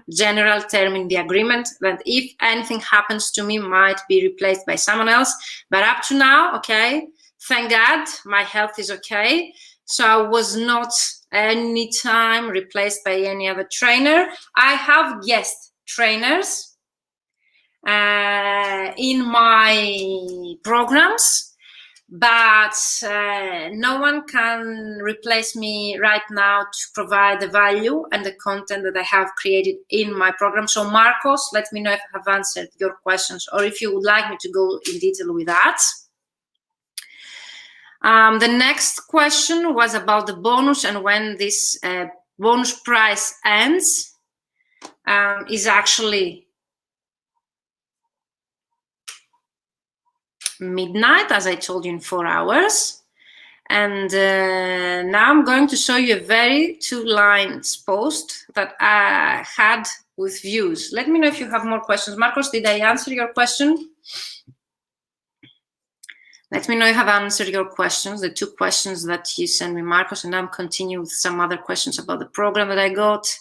general term in the agreement that if anything happens to me, might be replaced by someone else. But up to now, okay, thank God, my health is okay. So I was not anytime replaced by any other trainer. I have guest trainers in my programs, but no one can replace me right now to provide the value and the content that I have created in my program. So Marcos, let me know if I have answered your questions or if you would like me to go in detail with that. The next question was about the bonus and when this bonus price ends. Is actually midnight, as I told you, in 4 hours. And now I'm going to show you a very 2-line post that I had with views. Let me know if you have more questions. Marcos, did I answer your question? Let me know if I've answered your questions, the 2 questions that you sent me, Marcos, and I'm continuing with some other questions about the program that I got.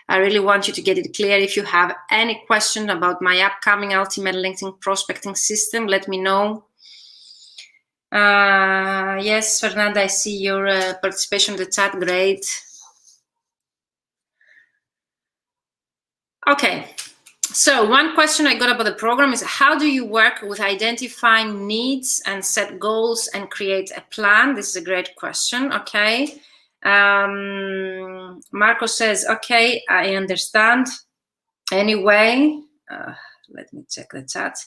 I really want you to get it clear. If you have any question about my upcoming Ultimate LinkedIn Prospecting System, let me know. Yes, Fernanda, I see your participation in the chat. Great. Okay. So one question I got about the program is, how do you work with identifying needs and set goals and create a plan? This is a great question. Okay. Marco says, okay, I understand. Anyway, let me check the chat.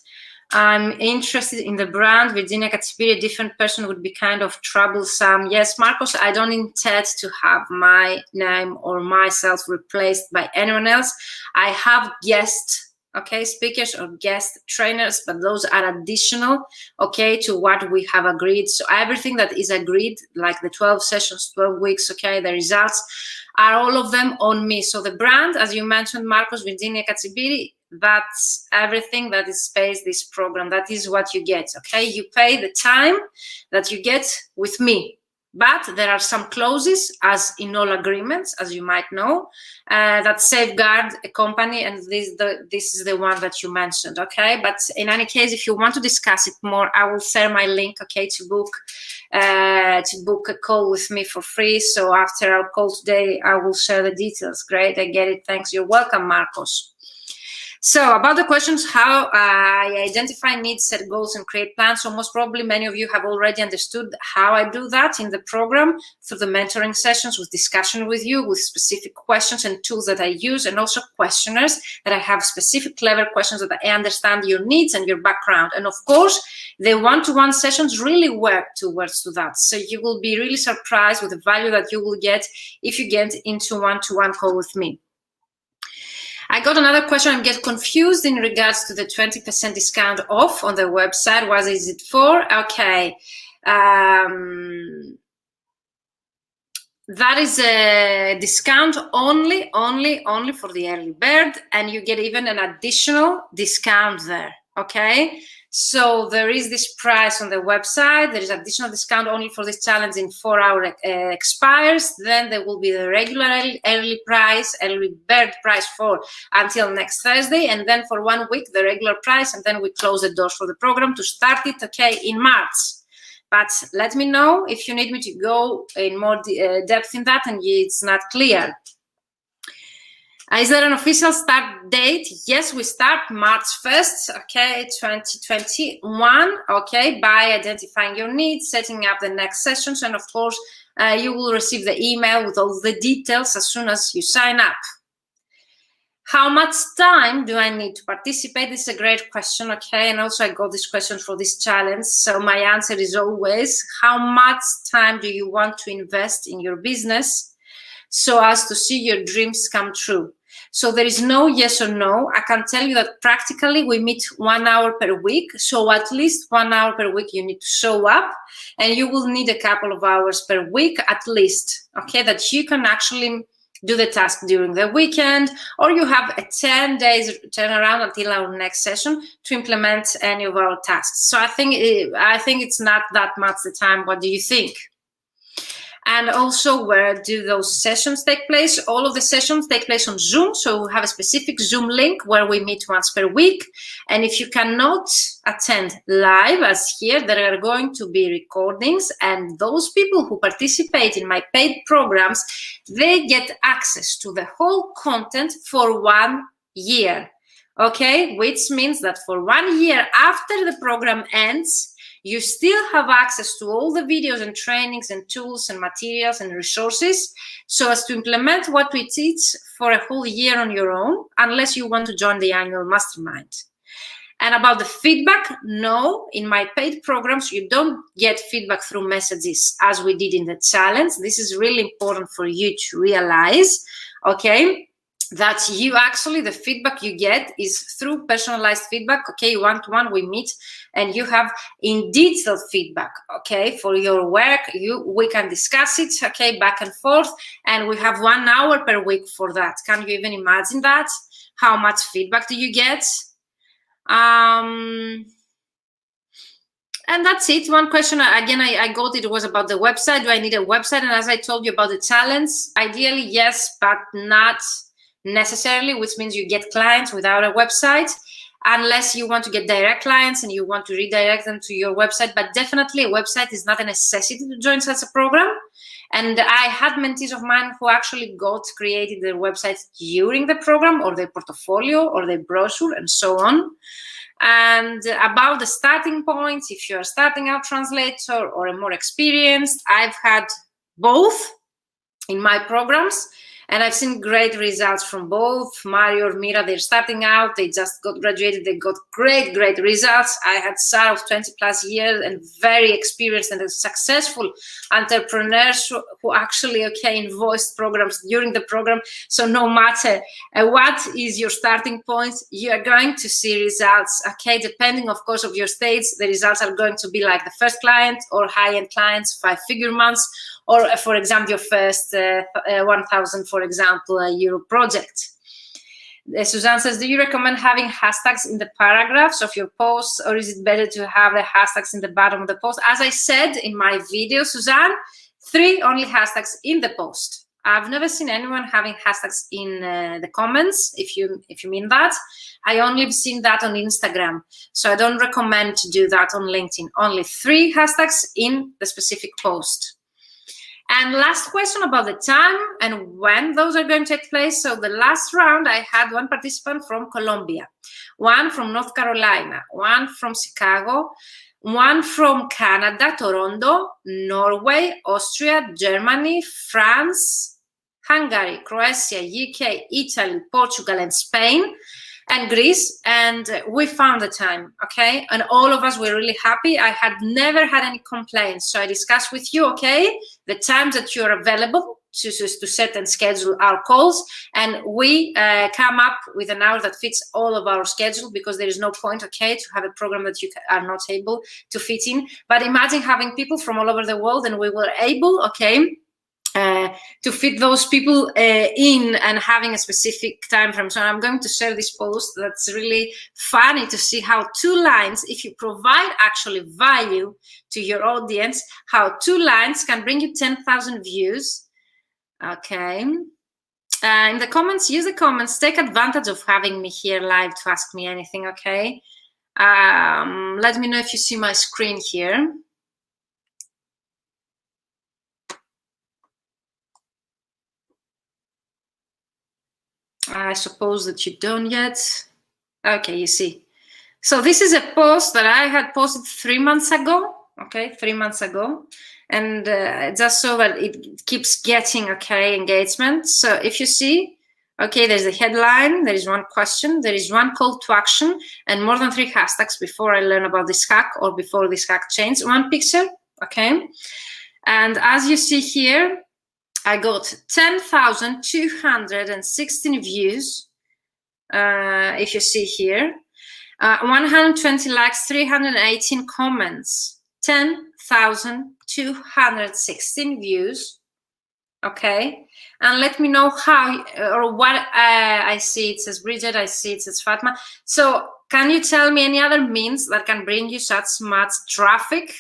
I'm interested in the brand. Virginia Katsipiri, a different person would be kind of troublesome. Yes, Marcos, I don't intend to have my name or myself replaced by anyone else. I have guest, okay, speakers or guest trainers, but those are additional, okay, to what we have agreed. So everything that is agreed, like the 12 sessions, 12 weeks, okay, the results are all of them on me. So the brand, as you mentioned, Marcos, Virginia Katsipiri, that's everything that is pays this program. That is what you get, okay? You pay the time that you get with me. But there are some clauses, as in all agreements, as you might know, that safeguard a company, and this is the one that you mentioned, okay? But in any case, if you want to discuss it more, I will share my link, okay, to book a call with me for free. So after our call today, I will share the details. Great, I get it. Thanks. You're welcome, Marcos. So about the questions, how I identify needs, set goals, and create plans. So most probably many of you have already understood how I do that in the program through the mentoring sessions with discussion with you, with specific questions and tools that I use, and also questionnaires that I have specific clever questions that I understand your needs and your background. And of course, the one-to-one sessions really work towards to that. So you will be really surprised with the value that you will get if you get into one-to-one call with me. I got another question. I get confused in regards to the 20% discount off on the website. What is it for? Okay. That is a discount only for the early bird, and you get even an additional discount there, okay? So there is this price on the website. There is additional discount only for this challenge in 4 hours expires. Then there will be the regular early bird price for until next Thursday. And then for 1 week, the regular price. And then we close the doors for the program to start it, okay, in March. But let me know if you need me to go in more depth in that and it's not clear. Is there an official start date? Yes, we start March 1st, okay, 2021, okay, by identifying your needs, setting up the next sessions, and of course, you will receive the email with all the details as soon as you sign up. How much time do I need to participate? This is a great question, okay, and also I got this question for this challenge, so my answer is always, how much time do you want to invest in your business so as to see your dreams come true? So there is no yes or no. I can tell you that practically we meet 1 hour per week. So at least 1 hour per week you need to show up, and you will need a couple of hours per week at least, okay, that you can actually do the task during the weekend, or you have a 10 days turnaround until our next session to implement any of our tasks. So I think it's not that much the time. What do you think? And also, where do those sessions take place? All of the sessions take place on Zoom. So we have a specific Zoom link where we meet once per week. And if you cannot attend live as here, there are going to be recordings. And those people who participate in my paid programs, they get access to the whole content for 1 year. Okay, which means that for 1 year after the program ends, you still have access to all the videos and trainings and tools and materials and resources so as to implement what we teach for a whole year on your own, unless you want to join the annual mastermind. And about the feedback, no, in my paid programs, you don't get feedback through messages as we did in the challenge. This is really important for you to realize, okay? That you actually, the feedback you get is through personalized feedback. Okay, one-to-one we meet and you have in detail feedback, okay, for your work. We can discuss it, okay, back and forth, and we have 1 hour per week for that. Can you even imagine that? How much feedback do you get? And that's it. One question again I got, it was about the website. Do I need a website? And as I told you about the challenge, ideally yes, but not necessarily, which means you get clients without a website, unless you want to get direct clients and you want to redirect them to your website. But definitely a website is not a necessity to join such a program. And I had mentees of mine who actually created their websites during the program, or their portfolio, or their brochure, and so on. And about the starting points, if you're a starting out translator or a more experienced, I've had both in my programs. And I've seen great results from both. Mario or Mira, they're starting out, they just got graduated, they got great results. I had Sarah of 20 plus years and very experienced and successful entrepreneurs who actually, okay, invoiced programs during the program. So no matter what is your starting point, you are going to see results, okay? Depending, of course, of your stage, the results are going to be like the first client or high-end clients, 5-figure months, or for example, your first 1,000, for example, euro project. Suzanne says, do you recommend having hashtags in the paragraphs of your posts, or is it better to have the hashtags in the bottom of the post? As I said in my video, Suzanne, 3 only hashtags in the post. I've never seen anyone having hashtags in the comments, if you mean that. I only have seen that on Instagram. So I don't recommend to do that on LinkedIn. Only 3 hashtags in the specific post. And last question about the time and when those are going to take place. So the last round, I had 1 participant from Colombia, 1 from North Carolina, 1 from Chicago, 1 from Canada, Toronto, Norway, Austria, Germany, France, Hungary, Croatia, UK, Italy, Portugal, and Spain, and Greece. And we found the time, okay? And all of us were really happy. I had never had any complaints. So I discussed with you, okay, the times that you're available to set and schedule our calls. And we come up with an hour that fits all of our schedule, because there is no point, okay, to have a program that you are not able to fit in. But imagine having people from all over the world, and we were able, okay, to fit those people in, and having a specific time frame. So I'm going to share this post. That's really funny to see how 2 lines, if you provide actually value to your audience, how 2 lines can bring you 10,000 views. Okay. In the comments, use the comments. Take advantage of having me here live to ask me anything, okay? Let me know if you see my screen here. I suppose that you don't yet. Okay, you see. So this is a post that I had posted 3 months ago. Okay, 3 months ago. And just so that it keeps getting, okay, engagement. So if you see, okay, there's a headline, there is 1 question, there is 1 call to action, and more than 3 hashtags before I learn about this hack, or before this hack changed. 1 picture, okay? And as you see here, I got 10,216 views, if you see here, 120 likes, 318 comments, 10,216 views, okay? And let me know how, or what I see. It says Bridget, I see it says Fatma. So can you tell me any other means that can bring you such much traffic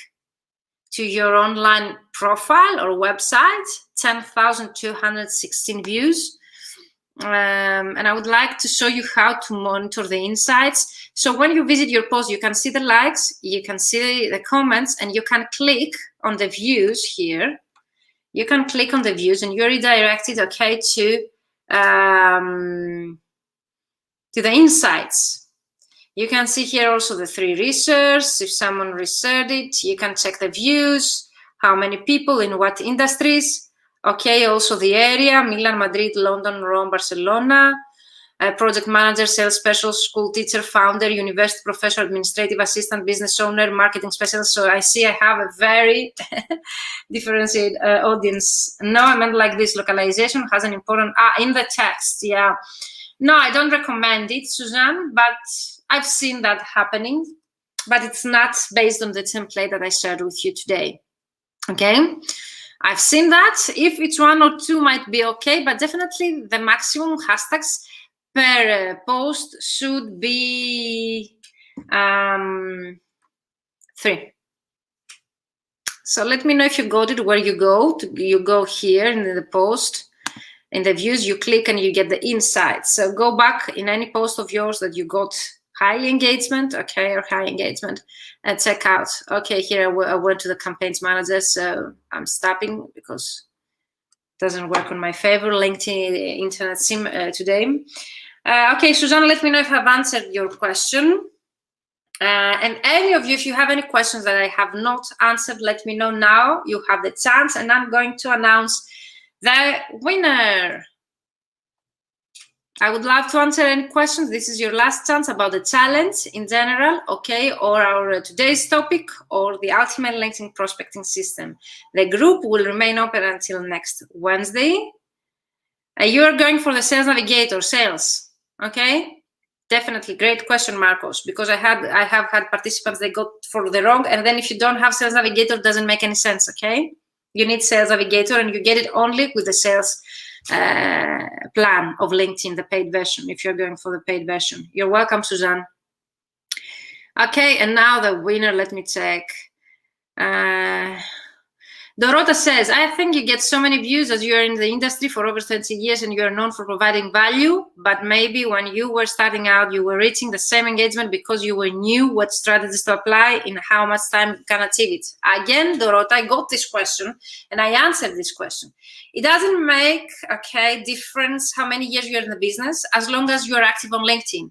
to your online profile or website, 10,216 views. And I would like to show you how to monitor the insights. So when you visit your post, you can see the likes, you can see the comments, and you can click on the views here. You can click on the views and you're redirected, okay, to the insights. You can see here also the 3 research. If someone researched it, you can check the views, how many people in what industries. Okay, also the area, Milan, Madrid, London, Rome, Barcelona, project manager, sales specialist, school teacher, founder, university professor, administrative assistant, business owner, marketing specialist. So I see I have a very differentiated audience. No, I meant like this, localization has an important, in the text, yeah. No, I don't recommend it, Suzanne, but I've seen that happening, but it's not based on the template that I shared with you today, okay? I've seen that. If it's 1 or 2 might be okay, but definitely the maximum hashtags per post should be 3. So let me know if you got it, where you go. You go here in the post, in the views, you click and you get the insights. So go back in any post of yours that you got high engagement, okay, or high engagement, and check out. Okay, here I went to the campaigns manager, so I'm stopping because it doesn't work on my favor, LinkedIn internet sim today. Okay, Suzanne, let me know if I've answered your question. And any of you, if you have any questions that I have not answered, let me know now. You have the chance, and I'm going to announce the winner. I would love to answer any questions. This is your last chance about the challenge in general, okay, or our today's topic, or the ultimate LinkedIn prospecting system. The group will remain open until next Wednesday. You are going for the Sales Navigator sales, okay? Definitely, great question, Marcos, because I have had participants that go for the wrong, and then if you don't have Sales Navigator, it doesn't make any sense, okay? You need Sales Navigator, and you get it only with the sales plan of LinkedIn, the paid version, if you're going for the paid version. You're welcome, Suzanne. Okay, and now the winner, let me check. Dorota says, I think you get so many views as you are in the industry for over 20 years and you are known for providing value, but maybe when you were starting out, you were reaching the same engagement because you were knew what strategies to apply in how much time you can achieve it. Again, Dorota, I got this question and I answered this question. It doesn't make, okay, difference how many years you're in the business as long as you're active on LinkedIn.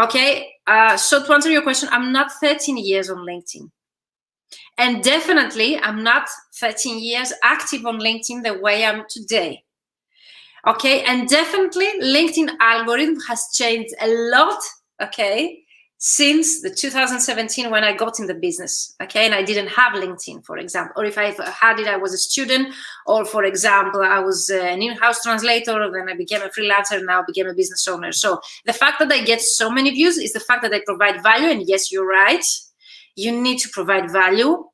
Okay, so to answer your question, I'm not 13 years on LinkedIn. And definitely, I'm not 13 years active on LinkedIn the way I'm today. Okay, and definitely, LinkedIn algorithm has changed a lot, okay, since the 2017 when I got in the business, okay, and I didn't have LinkedIn, for example, or if I had it, I was a student, or for example, I was an in-house translator, then I became a freelancer, now I became a business owner. So the fact that I get so many views is the fact that I provide value, and yes, you're right. You need to provide value.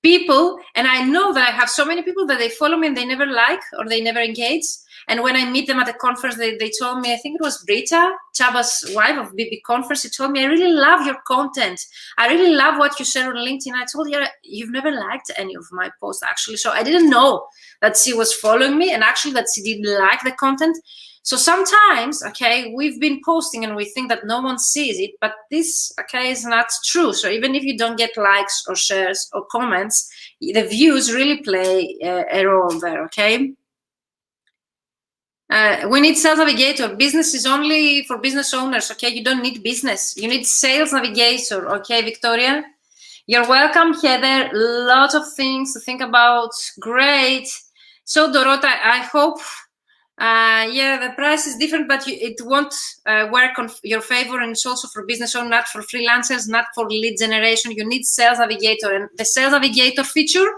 People, and I know that I have so many people that they follow me and they never like or they never engage. And when I meet them at a conference, they told me, I think it was Brita, Chaba's wife of BB Conference, she told me, I really love your content. I really love what you share on LinkedIn. I told her, you've never liked any of my posts, actually. So I didn't know that she was following me and actually that she didn't like the content. So sometimes, okay, we've been posting and we think that no one sees it, but this, okay, is not true. So even if you don't get likes or shares or comments, the views really play a role there, okay? We need Sales Navigator. Business is only for business owners, okay? You don't need business. You need Sales Navigator, okay, Victoria? You're welcome, Heather. Lots of things to think about. Great. So, Dorota, I hope... yeah, the price is different, but it won't work on your favor, and it's also for business owners, not for freelancers, not for lead generation. You need Sales Navigator, and the Sales Navigator feature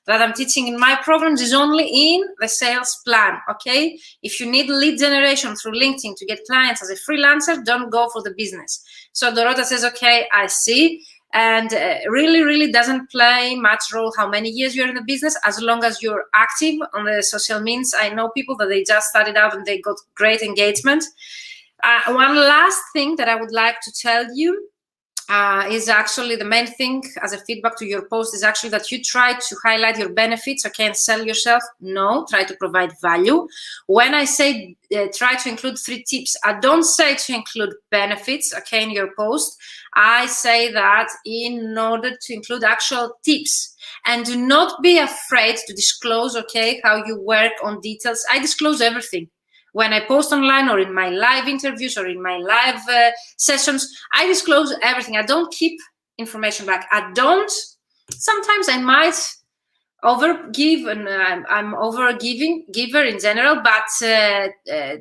that I'm teaching in my programs is only in the sales plan, okay? If you need lead generation through LinkedIn to get clients as a freelancer, don't go for the business. So Dorota says, okay, I see. And really doesn't play much role how many years you're in the business, as long as you're active on the social means. I know people that they just started out and they got great engagement. One last thing that I would like to tell you, is actually the main thing as a feedback to your post is actually that you try to highlight your benefits, okay, and sell yourself. No, try to provide value. When I say try to include 3 tips, I don't say to include benefits, okay, in your post. I say that in order to include actual tips. And do not be afraid to disclose, okay, how you work on details. I disclose everything. When I post online or in my live interviews or in my live sessions, I disclose everything. I don't keep information back. Sometimes I might overgive, and I'm overgiving giver in general, but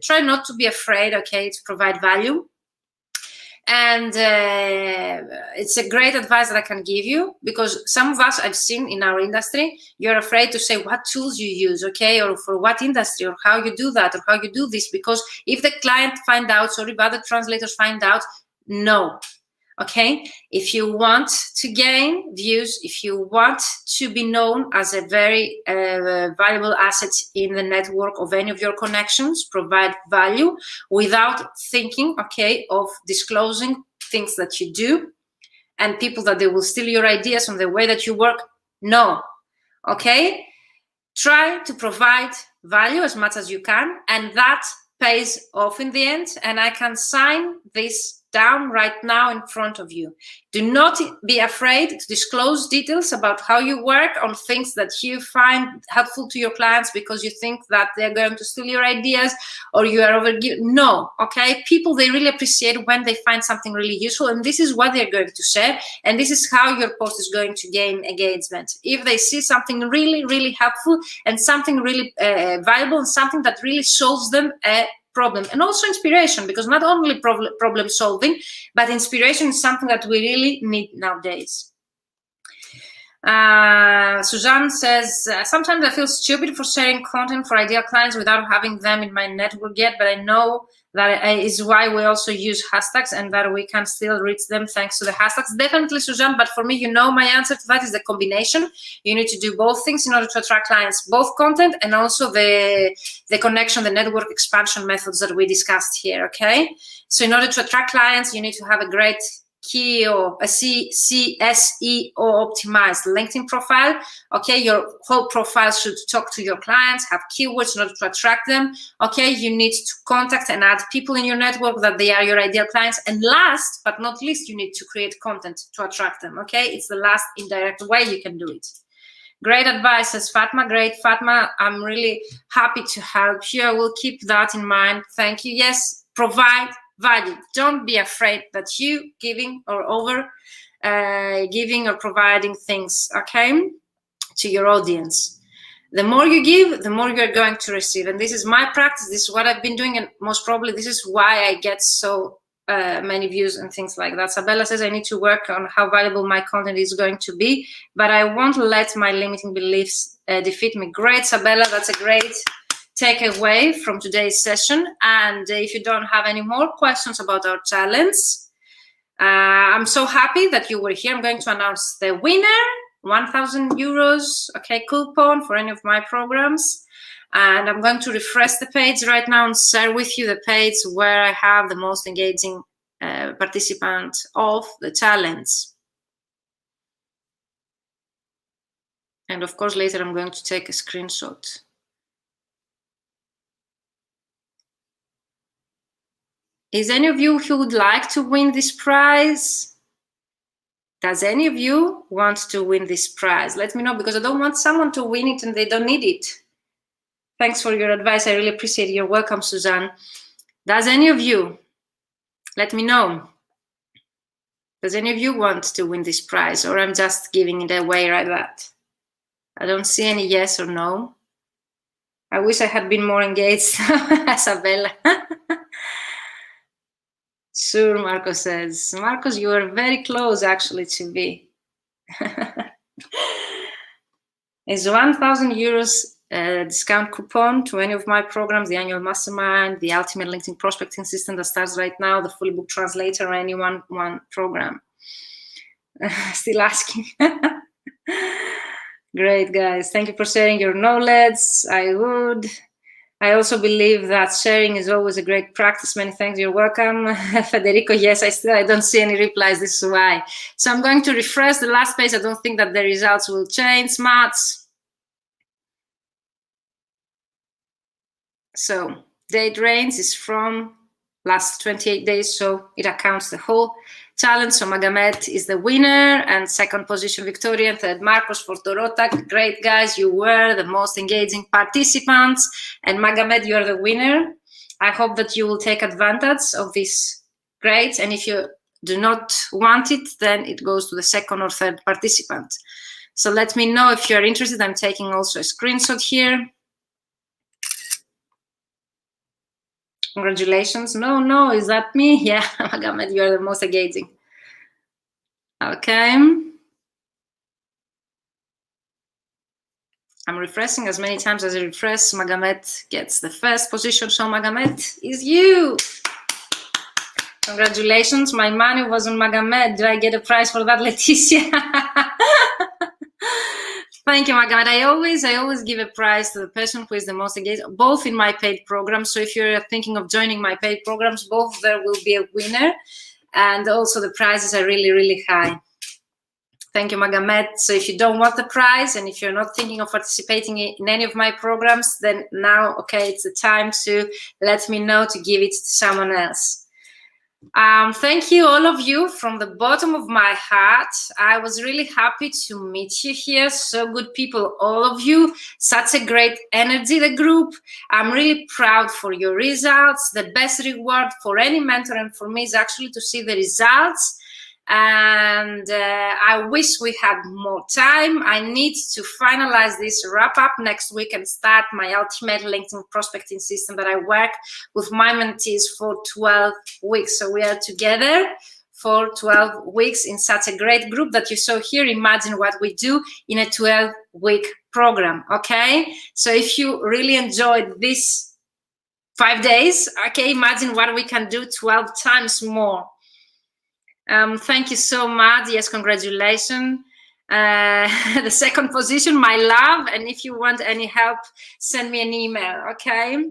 try not to be afraid, okay, to provide value. And it's a great advice that I can give you, because some of us I've seen in our industry, you're afraid to say what tools you use, okay, or for what industry, or how you do that, or how you do this, because if the client find out, or if other translators find out, no. Okay, if you want to gain views, if you want to be known as a very valuable asset in the network of any of your connections, provide value without thinking, okay, of disclosing things that you do and people that they will steal your ideas on the way that you work. No, okay, try to provide value as much as you can, and that pays off in the end. And I can sign this down right now in front of you. Do not be afraid to disclose details about how you work on things that you find helpful to your clients because you think that they're going to steal your ideas or you are overgiving. No, okay? People, they really appreciate when they find something really useful, and this is what they're going to share, and this is how your post is going to gain engagement. If they see something really, really helpful and something really valuable and something that really solves them a problem, and also inspiration, because not only problem solving, but inspiration is something that we really need nowadays. Suzanne says, sometimes I feel stupid for sharing content for ideal clients without having them in my network yet, but I know that is why we also use hashtags and that we can still reach them thanks to the hashtags. Definitely, Suzanne, but for me, you know, my answer to that is the combination. You need to do both things in order to attract clients, both content and also the connection, the network expansion methods that we discussed here, okay? So in order to attract clients, you need to have a great SEO optimized LinkedIn profile. Okay, your whole profile should talk to your clients, have keywords in order to attract them. Okay, you need to contact and add people in your network that they are your ideal clients. And last but not least, you need to create content to attract them. Okay, it's the last indirect way you can do it. Great advice, says Fatma. Great, Fatma. I'm really happy to help you. I will keep that in mind. Thank you. Yes, provide value. Don't be afraid that you giving or giving or providing things, okay, to your audience. The more you give, the more you're going to receive. And this is my practice. This is what I've been doing, and most probably this is why I get so many views and things like that. Sabella says, I need to work on how valuable my content is going to be, but I won't let my limiting beliefs defeat me. Great, Sabella. That's a great take away from today's session. And if you don't have any more questions about our challenge, I'm so happy that you were here. I'm going to announce the winner, 1,000 euros, okay, coupon for any of my programs. And I'm going to refresh the page right now and share with you the page where I have the most engaging participant of the challenge. And of course, later I'm going to take a screenshot. Is any of you who would like to win this prize? Does any of you want to win this prize? Let me know, because I don't want someone to win it and they don't need it. Thanks for your advice. I really appreciate it. You're welcome, Suzanne. Does any of you, let me know. Does any of you want to win this prize, or I'm just giving it away like that? I don't see any yes or no. I wish I had been more engaged, Isabella. Sure, Marcos says. Marcos, you are very close, actually, to be. It's 1,000 euros discount coupon to any of my programs, the annual mastermind, the ultimate LinkedIn prospecting system that starts right now, the fully booked translator, or any one program. Still asking. Great, guys. Thank you for sharing your knowledge. I would I also believe that sharing is always a great practice. Many thanks. You're welcome. Federico, yes, I don't see any replies. This is why. So I'm going to refresh the last page. I don't think that the results will change much. So date range is from last 28 days, so it accounts the whole challenge. So Magomed is the winner, and second position Victoria, and third Marcos for Dorota. Great, guys, you were the most engaging participants, and Magomed, you're the winner. I hope that you will take advantage of this grade, and if you do not want it, then it goes to the second or third participant. So let me know if you're interested. I'm taking also a screenshot here. Congratulations. No, is that me? Yeah, Magomed, you are the most engaging. Okay. I'm refreshing as many times as I refresh. Magomed gets the first position, so Magomed is you. Congratulations. My money was on Magomed. Do I get a prize for that, Leticia? Thank you, Magomed. I always give a prize to the person who is the most engaged, both in my paid programs. So if you're thinking of joining my paid programs, both there will be a winner, and also the prizes are really, really high. Thank you, Magomed. So if you don't want the prize, and if you're not thinking of participating in any of my programs, then now, okay, it's the time to let me know to give it to someone else. Thank you, all of you, from the bottom of my heart. I was really happy to meet you here. So good people, all of you. Such a great energy, the group. I'm really proud for your results. The best reward for any mentor and for me is actually to see the results. And I wish we had more time. I need to finalize this wrap up next week and start my ultimate LinkedIn prospecting system that I work with my mentees for 12 weeks. So we are together for 12 weeks in such a great group that you saw here. Imagine what we do in a 12-week program, okay? So if you really enjoyed this 5 days, okay, imagine what we can do 12 times more. Thank you so much. Yes, congratulations. The second position, my love. And if you want any help, send me an email, okay?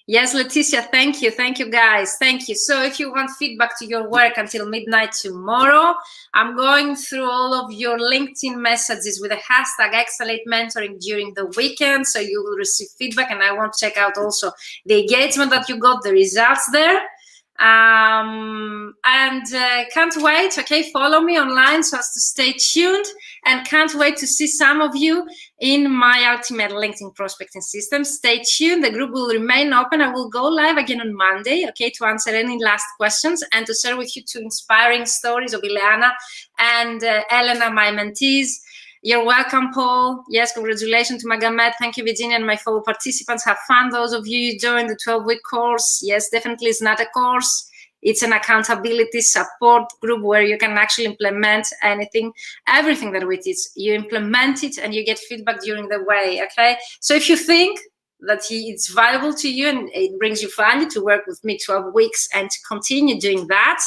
Yes, Leticia, thank you. Thank you, guys. Thank you. So if you want feedback to your work until midnight tomorrow, I'm going through all of your LinkedIn messages with the hashtag Exalate Mentoring during the weekend. So you will receive feedback, and I want to check out also the engagement that you got, the results there. Can't wait. Okay, follow me online so as to stay tuned, and can't wait to see some of you in my ultimate LinkedIn prospecting system. Stay tuned. The group will remain open. I will go live again on Monday, okay, to answer any last questions and to share with you two inspiring stories of Ileana and Elena, my mentees. You're welcome, Paul. Yes, congratulations to Magomed. Thank you, Virginia, and my fellow participants. Have fun, those of you who joined the 12-week course. Yes, definitely it's not a course. It's an accountability support group where you can actually implement everything that we teach. You implement it and you get feedback during the way, okay? So if you think that it's valuable to you and it brings you value to work with me 12 weeks and to continue doing that,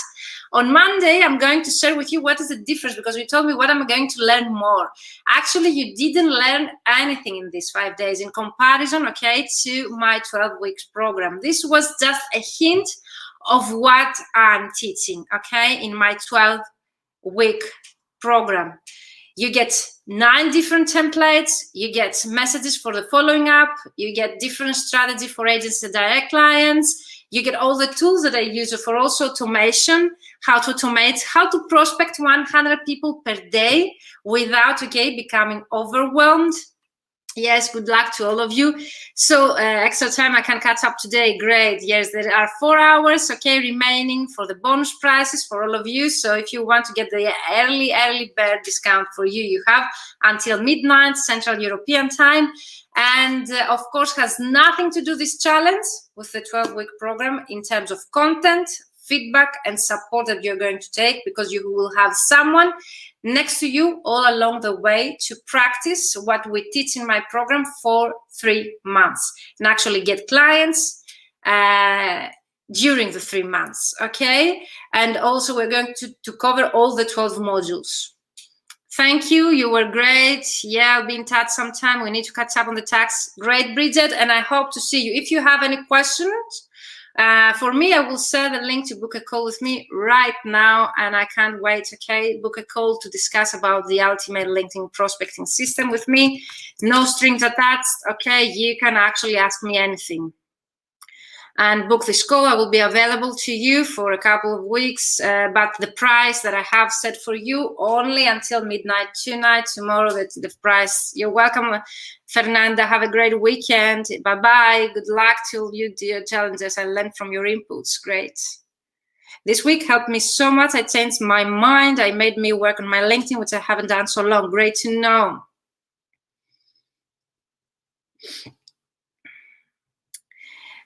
on Monday, I'm going to share with you what is the difference, because you told me what am I going to learn more. Actually, you didn't learn anything in these 5 days in comparison, okay, to my 12 weeks program. This was just a hint of what I'm teaching, okay, in my 12-week program. You get 9 different templates, you get messages for the following up, you get different strategy for agents and direct clients, you get all the tools that I use for also automation, how to automate, how to prospect 100 people per day without, okay, becoming overwhelmed. Yes, good luck to all of you. So extra time I can catch up today. Great. Yes, there are 4 hours, okay, remaining for the bonus prices for all of you. So if you want to get the early bird discount for you, you have until midnight Central European time. And of course, has nothing to do this challenge with the 12-week program in terms of content, feedback, and support that you're going to take, because you will have someone next to you all along the way to practice what we teach in my program for 3 months and actually get clients during the 3 months, okay? And also we're going to cover all the 12 modules. Thank you. You were great. Yeah, I'll be in touch sometime. We need to catch up on the tax. Great, Bridget. And I hope to see you. If you have any questions for me, I will share the link to book a call with me right now. And I can't wait. Okay, book a call to discuss about the ultimate LinkedIn prospecting system with me. No strings attached. Okay, you can actually ask me anything. And book this call. I will be available to you for a couple of weeks, but the price that I have set for you only until midnight tonight. Tomorrow, the price. You're welcome, Fernanda. Have a great weekend. Bye-bye. Good luck to you, dear challenges. I learned from your inputs. Great. This week helped me so much. I changed my mind. I made me work on my LinkedIn, which I haven't done so long. Great to know.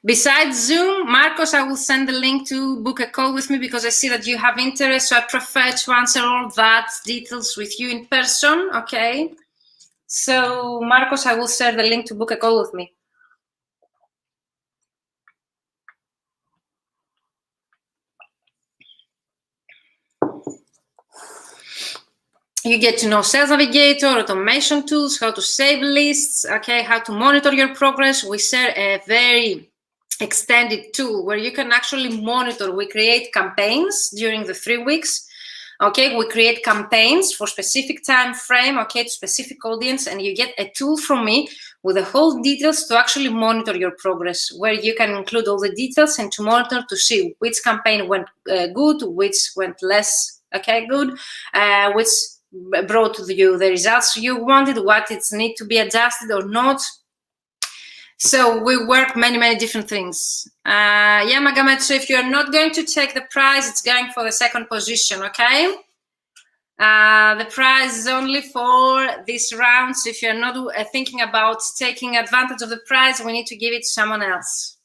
Besides Zoom, Marcos, I will send the link to book a call with me because I see that you have interest. So I prefer to answer all that details with you in person, okay? So Marcos, I will share the link to book a call with me. You get to know Sales Navigator, automation tools, how to save lists, okay, how to monitor your progress. We share a very extended tool where you can actually monitor. We create campaigns during the 3 weeks. Okay, we create campaigns for specific time frame, okay, to specific audience, and you get a tool from me with the whole details to actually monitor your progress, where you can include all the details and to monitor to see which campaign went good, which went less, okay, good, which brought you the results you wanted, what it need to be adjusted or not. So we work many different things. Yeah, Magomed, so if you're not going to take the prize, it's going for the second position, okay? The prize is only for this round, so if you're not thinking about taking advantage of the prize, we need to give it to someone else.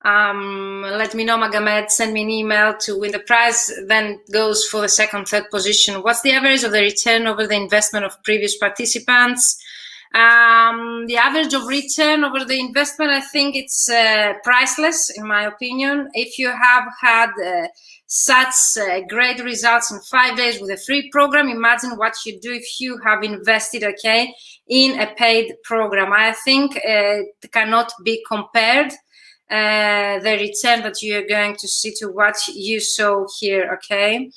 Let me know, Magomed, send me an email to win the prize, then goes for the second, third position. What's the average of the return over the investment of previous participants? The average of return over the investment, I think it's priceless, in my opinion. If you have had such great results in 5 days with a free program, imagine what you do if you have invested, okay, in a paid program. I think it cannot be compared, the return that you are going to see to what you saw here, okay,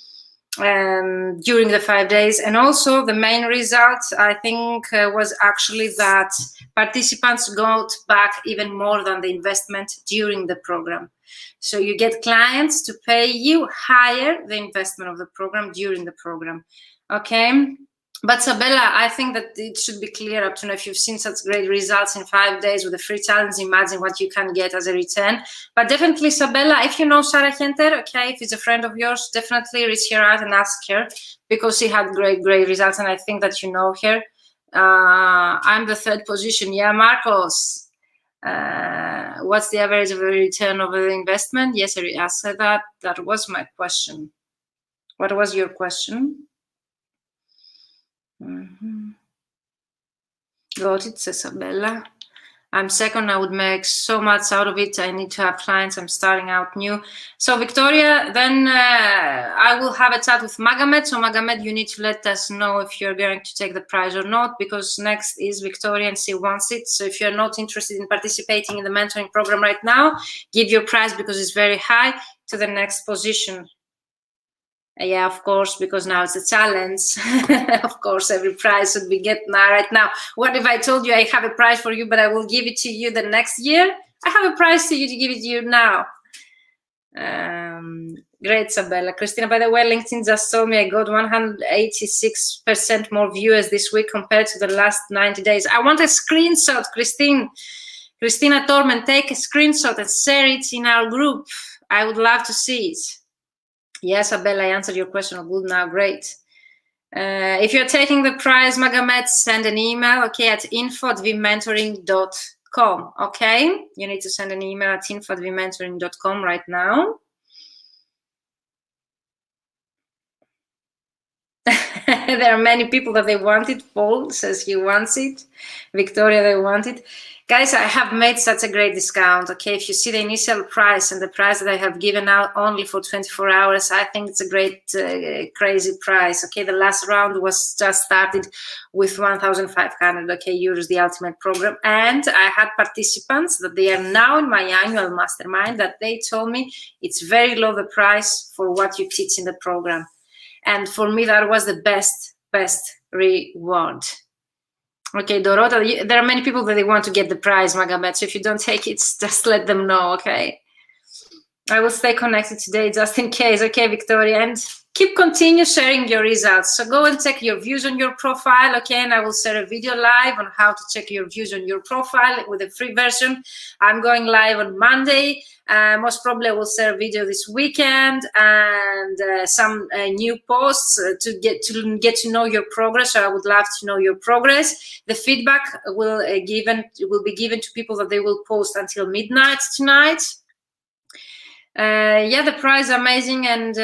during the 5 days. And also the main result, I think, was actually that participants got back even more than the investment during the program. So you get clients to pay you higher the investment of the program during the program, okay? But Sabella, I think that it should be clear up to now, if you've seen such great results in 5 days with a free challenge, imagine what you can get as a return. But definitely, Sabella, if you know Sarah Henter, okay, if it's a friend of yours, definitely reach her out and ask her, because she had great results, and I think that you know her. I'm the third position. Yeah, Marcos. What's the average of a return over the investment? Yes, I asked that. That was my question. What was your question? Got it, says Isabella. I'm second. I would make so much out of it. I need to have clients. I'm starting out new. So Victoria, then I will have a chat with Magomed. So Magomed, you need to let us know if you're going to take the prize or not, because next is Victoria and she wants it. So if you're not interested in participating in the mentoring program right now, give your prize, because it's very high, to the next position. Yeah, of course, because now it's a challenge. Of course, every prize should be get now right now. What if I told you I have a prize for you, but I will give it to you the next year? I have a prize to you to give it to you now. Great, Sabella. Christina, by the way, LinkedIn just told me I got 186% more viewers this week compared to the last 90 days. I want a screenshot, Christine. Christina Torment, take a screenshot and share it in our group. I would love to see it. Yes, Abel, I answered your question. Good now, great. If you're taking the prize, Magomed, send an email, okay, at info@vmentoring.com, okay? You need to send an email at info@vmentoring.com right now. There are many people that they want it. Paul says he wants it. Victoria, they want it. Guys, I have made such a great discount. Okay, if you see the initial price and the price that I have given out only for 24 hours, I think it's a great, crazy price. Okay, the last round was just started with 1,500 euros, the ultimate program. And I had participants that they are now in my annual mastermind that they told me it's very low the price for what you teach in the program. And for me, that was the best reward. Okay, Dorota, there are many people that they want to get the prize, Magomed. So if you don't take it, just let them know, okay? I will stay connected today just in case, okay, Victoria? And continue sharing your results. So go and check your views on your profile, okay? And I will share a video live on how to check your views on your profile with a free version. I'm going live on Monday. Most probably I will share a video this weekend and some new posts to get to know your progress. So I would love to know your progress. The feedback will be given to people that they will post until midnight tonight. Yeah, the prize amazing, and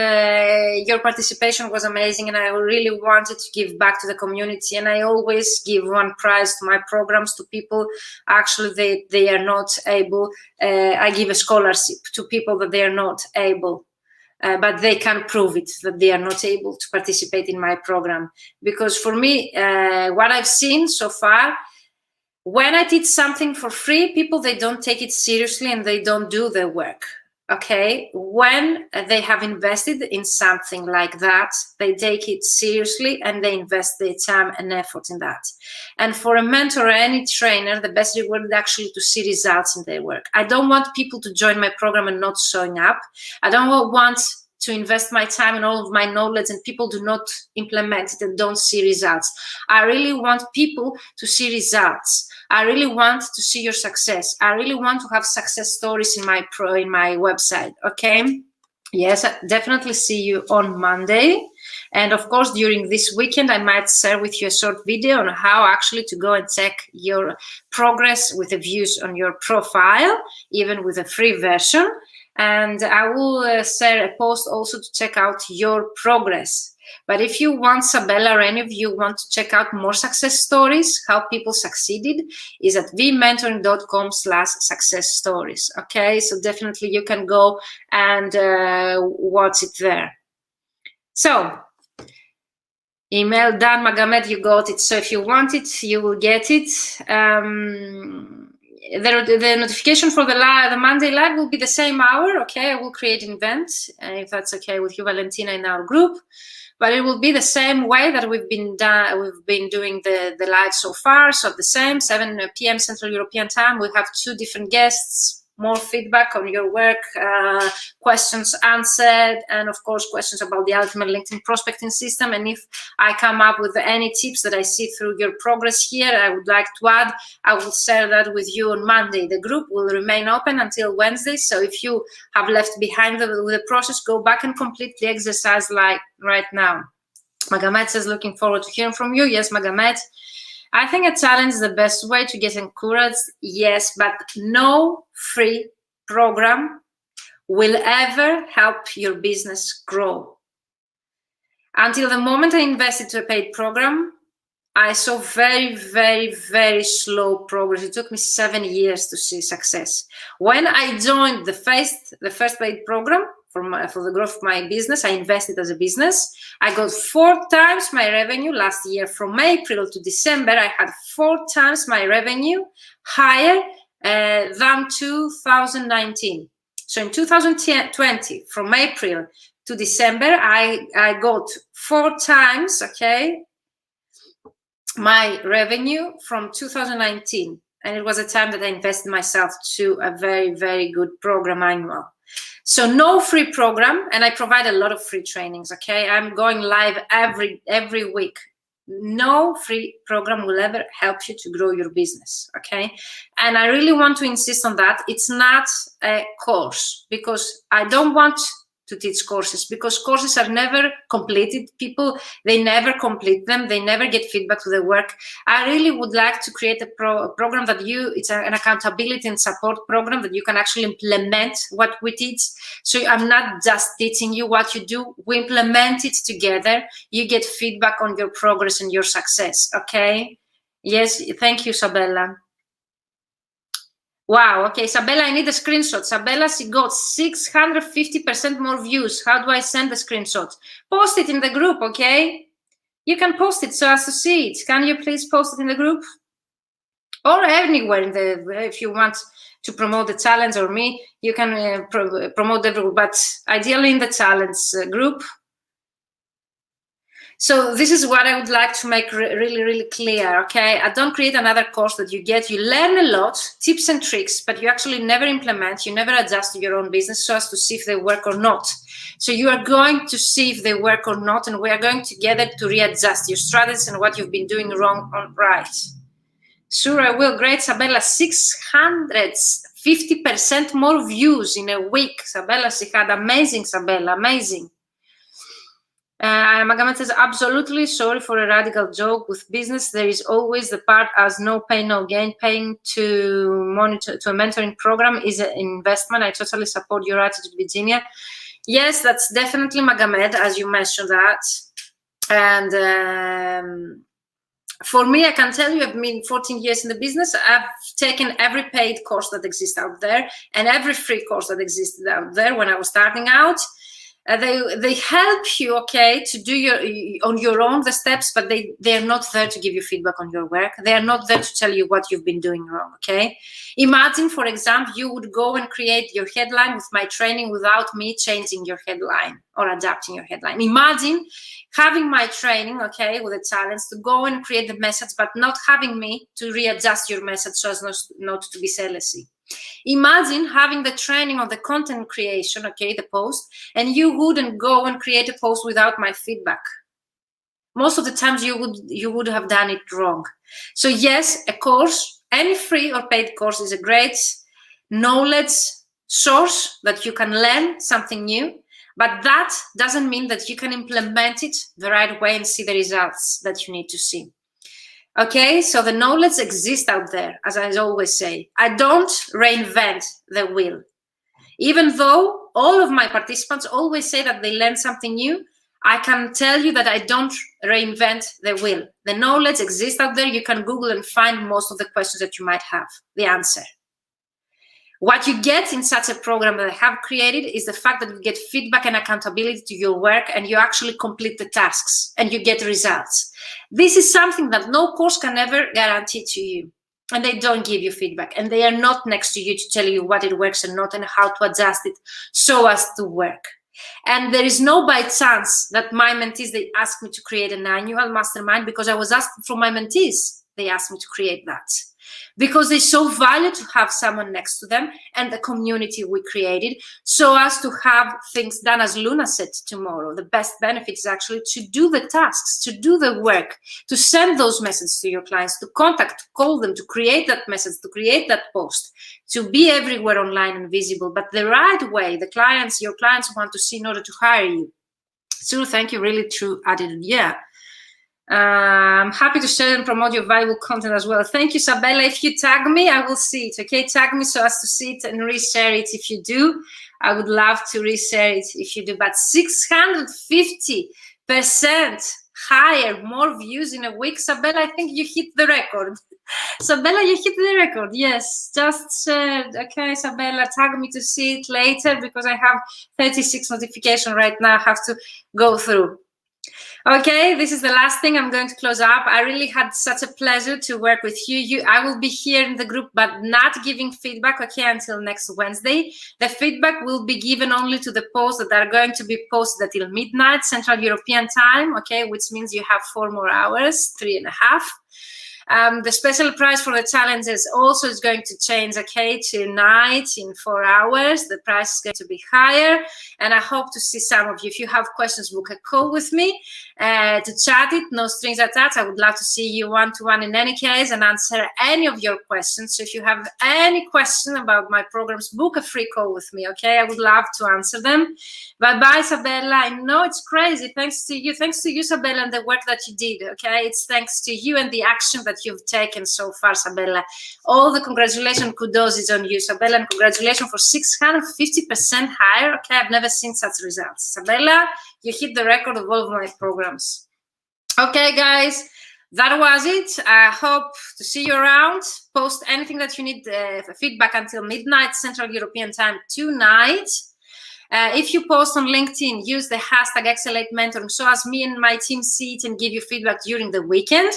your participation was amazing, and I really wanted to give back to the community, and I always give one prize to my programs to people actually they are not able. I give a scholarship to people that they are not able, but they can prove it that they are not able to participate in my program. Because for me, what I've seen so far, when I teach something for free, people, they don't take it seriously and they don't do their work. Okay, when they have invested in something like that, they take it seriously and they invest their time and effort in that. And for a mentor or any trainer, the best reward is actually to see results in their work. I don't want people to join my program and not showing up. I don't want to invest my time and all of my knowledge and people do not implement it and don't see results. I really want people to see results. I really want to see your success. I really want to have success stories in my website, okay? Yes, I definitely see you on Monday. And of course, during this weekend, I might share with you a short video on how actually to go and check your progress with the views on your profile, even with a free version. And I will share a post also to check out your progress. But if you want, Sabella, or any of you want to check out more success stories, how people succeeded, is at vmentoring.com/success stories. Okay, so definitely you can go and watch it there. So, email Dan Magomed, you got it. So if you want it, you will get it. The notification for the Monday live will be the same hour. Okay, I will create an event, if that's okay with you, Valentina, in our group. But it will be the same way that we've been doing the live so far. So the same, 7 p.m. Central European Time. We have 2 different guests, more feedback on your work, questions answered, and of course questions about the Ultimate LinkedIn Prospecting System. And if I come up with any tips that I see through your progress here, I would like to add, I will share that with you on Monday. The group will remain open until Wednesday. So if you have left behind the process, go back and complete the exercise like right now. Magomed says, looking forward to hearing from you. Yes, Magomed. I think a challenge is the best way to get encouraged, yes, but no free program will ever help your business grow. Until the moment I invested to a paid program, I saw very, very, very slow progress. It took me 7 years to see success. When I joined the first paid program for the growth of my business, I invested as a business. I got 4 times my revenue last year. From April to December, I had 4 times my revenue higher than 2019. So in 2020, from April to December, I got 4 times, okay, my revenue from 2019. And it was a time that I invested myself to a very, very good program annual. So no free program, and I provide a lot of free trainings, okay? I'm going live every week. No free program will ever help you to grow your business, okay? And I really want to insist on that. It's not a course, because I don't want to teach courses, because courses are never completed. People, they never complete them. They never get feedback to their work. I really would like to create a program that it's an accountability and support program that you can actually implement what we teach. So I'm not just teaching you what you do. We implement it together. You get feedback on your progress and your success, okay? Yes, thank you, Sabella. Wow, okay, Sabella, I need a screenshot. Sabella, she got 650% more views. How do I send the screenshot? Post it in the group, okay? You can post it so as to see it. Can you please post it in the group? Or anywhere in the, if you want to promote the challenge or me, you can promote the group, but ideally in the challenge group. So this is what I would like to make really, really clear, okay? I don't create another course that you learn a lot, tips and tricks, but you actually never implement, you never adjust to your own business so as to see if they work or not. So you are going to see if they work or not, and we are going together to readjust your strategies and what you've been doing wrong or right. Sure, I will. Great, Sabella. 650% more views in a week. Sabella, she had amazing, Sabella, amazing. Magamet says, absolutely sorry for a radical joke. With business, there is always the part as no pain, no gain. Paying to monitor to a mentoring program is an investment. I totally support your attitude, Virginia. Yes, that's definitely Magamet, as you mentioned that. And for me, I can tell you, I've been 14 years in the business. I've taken every paid course that exists out there and every free course that existed out there when I was starting out. They help you, okay, to do on your own the steps, but they're not there to give you feedback on your work. They are not there to tell you what you've been doing wrong, okay? Imagine, for example, you would go and create your headline with my training without me changing your headline or adapting your headline. Imagine having my training, okay, with a challenge to go and create the message, but not having me to readjust your message so as not to be salesy. Imagine having the training on the content creation, okay, the post, and you wouldn't go and create a post without my feedback. Most of the times you would have done it wrong. So yes, a course, any free or paid course, is a great knowledge source that you can learn something new, but that doesn't mean that you can implement it the right way and see the results that you need to see. Okay, so the knowledge exists out there, as I always say. I don't reinvent the wheel. Even though all of my participants always say that they learn something new, I can tell you that I don't reinvent the wheel. The knowledge exists out there. You can Google and find most of the questions that you might have, the answer. What you get in such a program that I have created is the fact that you get feedback and accountability to your work, and you actually complete the tasks and you get results. This is something that no course can ever guarantee to you, and they don't give you feedback, and they are not next to you to tell you what it works and not and how to adjust it so as to work. And there is no by chance that my mentees, they asked me to create an annual mastermind because I was asked from my mentees. They asked me to create that because they saw value to have someone next to them and the community we created so as to have things done, as Luna said tomorrow. The best benefit is actually to do the tasks, to do the work, to send those messages to your clients, to contact, to call them, to create that message, to create that post, to be everywhere online and visible, but the right way. The clients, your clients want to see in order to hire you. So thank you, really true attitude. Yeah. I'm happy to share and promote your valuable content as well. Thank you, Sabella. If you tag me, I will see it. Okay, tag me so as to see it and reshare it if you do. I would love to reshare it if you do. But 650% higher, more views in a week, Sabella. I think you hit the record. Sabella, you hit the record. Yes, just shared. Okay, Sabella, tag me to see it later because I have 36 notifications right now I have to go through. Okay, this is the last thing. I'm going to close up. I really had such a pleasure to work with you. I will be here in the group, but not giving feedback, okay, until next Wednesday. The feedback will be given only to the posts that are going to be posted until midnight, Central European time, okay, which means you have 4 more hours, 3.5. The special price for the challenges also is going to change, okay, tonight in 4 hours. The price is going to be higher, and I hope to see some of you. If you have questions, book a call with me to chat it, no strings attached. I would love to see you one-to-one in any case and answer any of your questions. So if you have any question about my programs, book a free call with me, okay? I would love to answer them. Bye-bye, Sabella. I know it's crazy. Thanks to you, Sabella, and the work that you did, okay? It's thanks to you and the action that you've taken so far, Sabella. All the congratulations, kudos is on you, Sabella, and congratulations for 650% higher. Okay, I've never seen such results. Sabella, you hit the record of all of my programs. Okay, guys, that was it. I hope to see you around. Post anything that you need feedback until midnight Central European Time tonight. If you post on LinkedIn, use the hashtag Accelerate Mentoring so as me and my team see it and give you feedback during the weekend.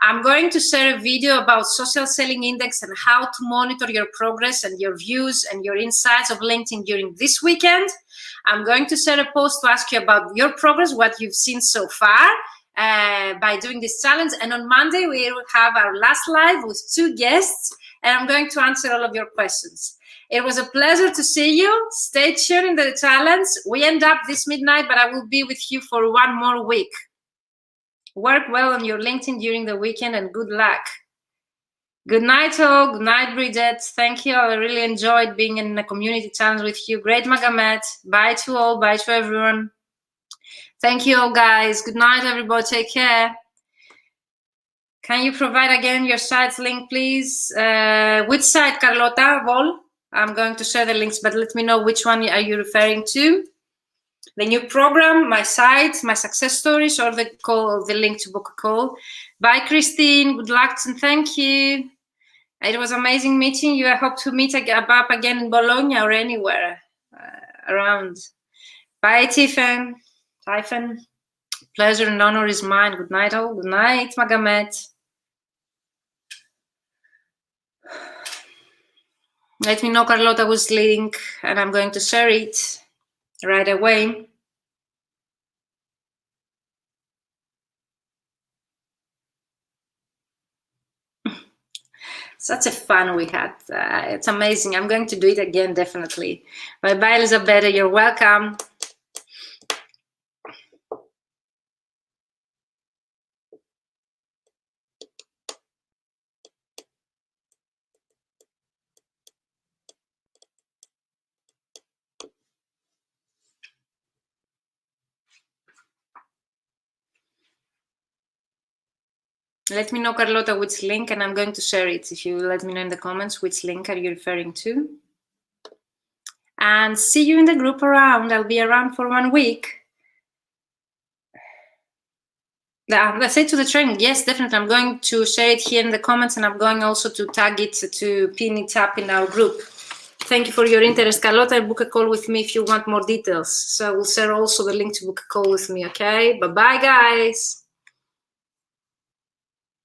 I'm going to share a video about Social Selling Index and how to monitor your progress and your views and your insights of LinkedIn during this weekend. I'm going to share a post to ask you about your progress, what you've seen so far by doing this challenge. And on Monday, we will have our last live with 2 guests, and I'm going to answer all of your questions. It was a pleasure to see you. Stay tuned in the challenge. We end up this midnight, but I will be with you for 1 more week. Work well on your LinkedIn during the weekend, and good luck. Good night, all. Good night, Bridget. Thank you. I really enjoyed being in a community challenge with you. Great, Magamet. Bye to all. Bye to everyone. Thank you all, guys. Good night, everybody. Take care. Can you provide again your site's link, please? Which site, Carlota? Vol? I'm going to share the links, but let me know which one are you referring to. The new program, my site, my success stories, or the call, the link to book a call. Bye, Christine. Good luck and thank you. It was amazing meeting you. I hope to meet up again in Bologna or anywhere around. Bye, Tiffany. Pleasure and honor is mine. Good night, all. Good night, Magamet. Let me know, Carlota, which link, and I'm going to share it right away. Such a fun we had. It's amazing. I'm going to do it again, definitely. Bye-bye, Elizabeth. You're welcome. Let me know, Carlota, which link, and I'm going to share it. If you let me know in the comments which link are you referring to. And see you in the group around. I'll be around for 1 week. Let's say to the training. Yes, definitely. I'm going to share it here in the comments, and I'm going also to tag it, to pin it up in our group. Thank you for your interest, Carlota. Book a call with me if you want more details. So I will share also the link to book a call with me, okay? Bye-bye, guys.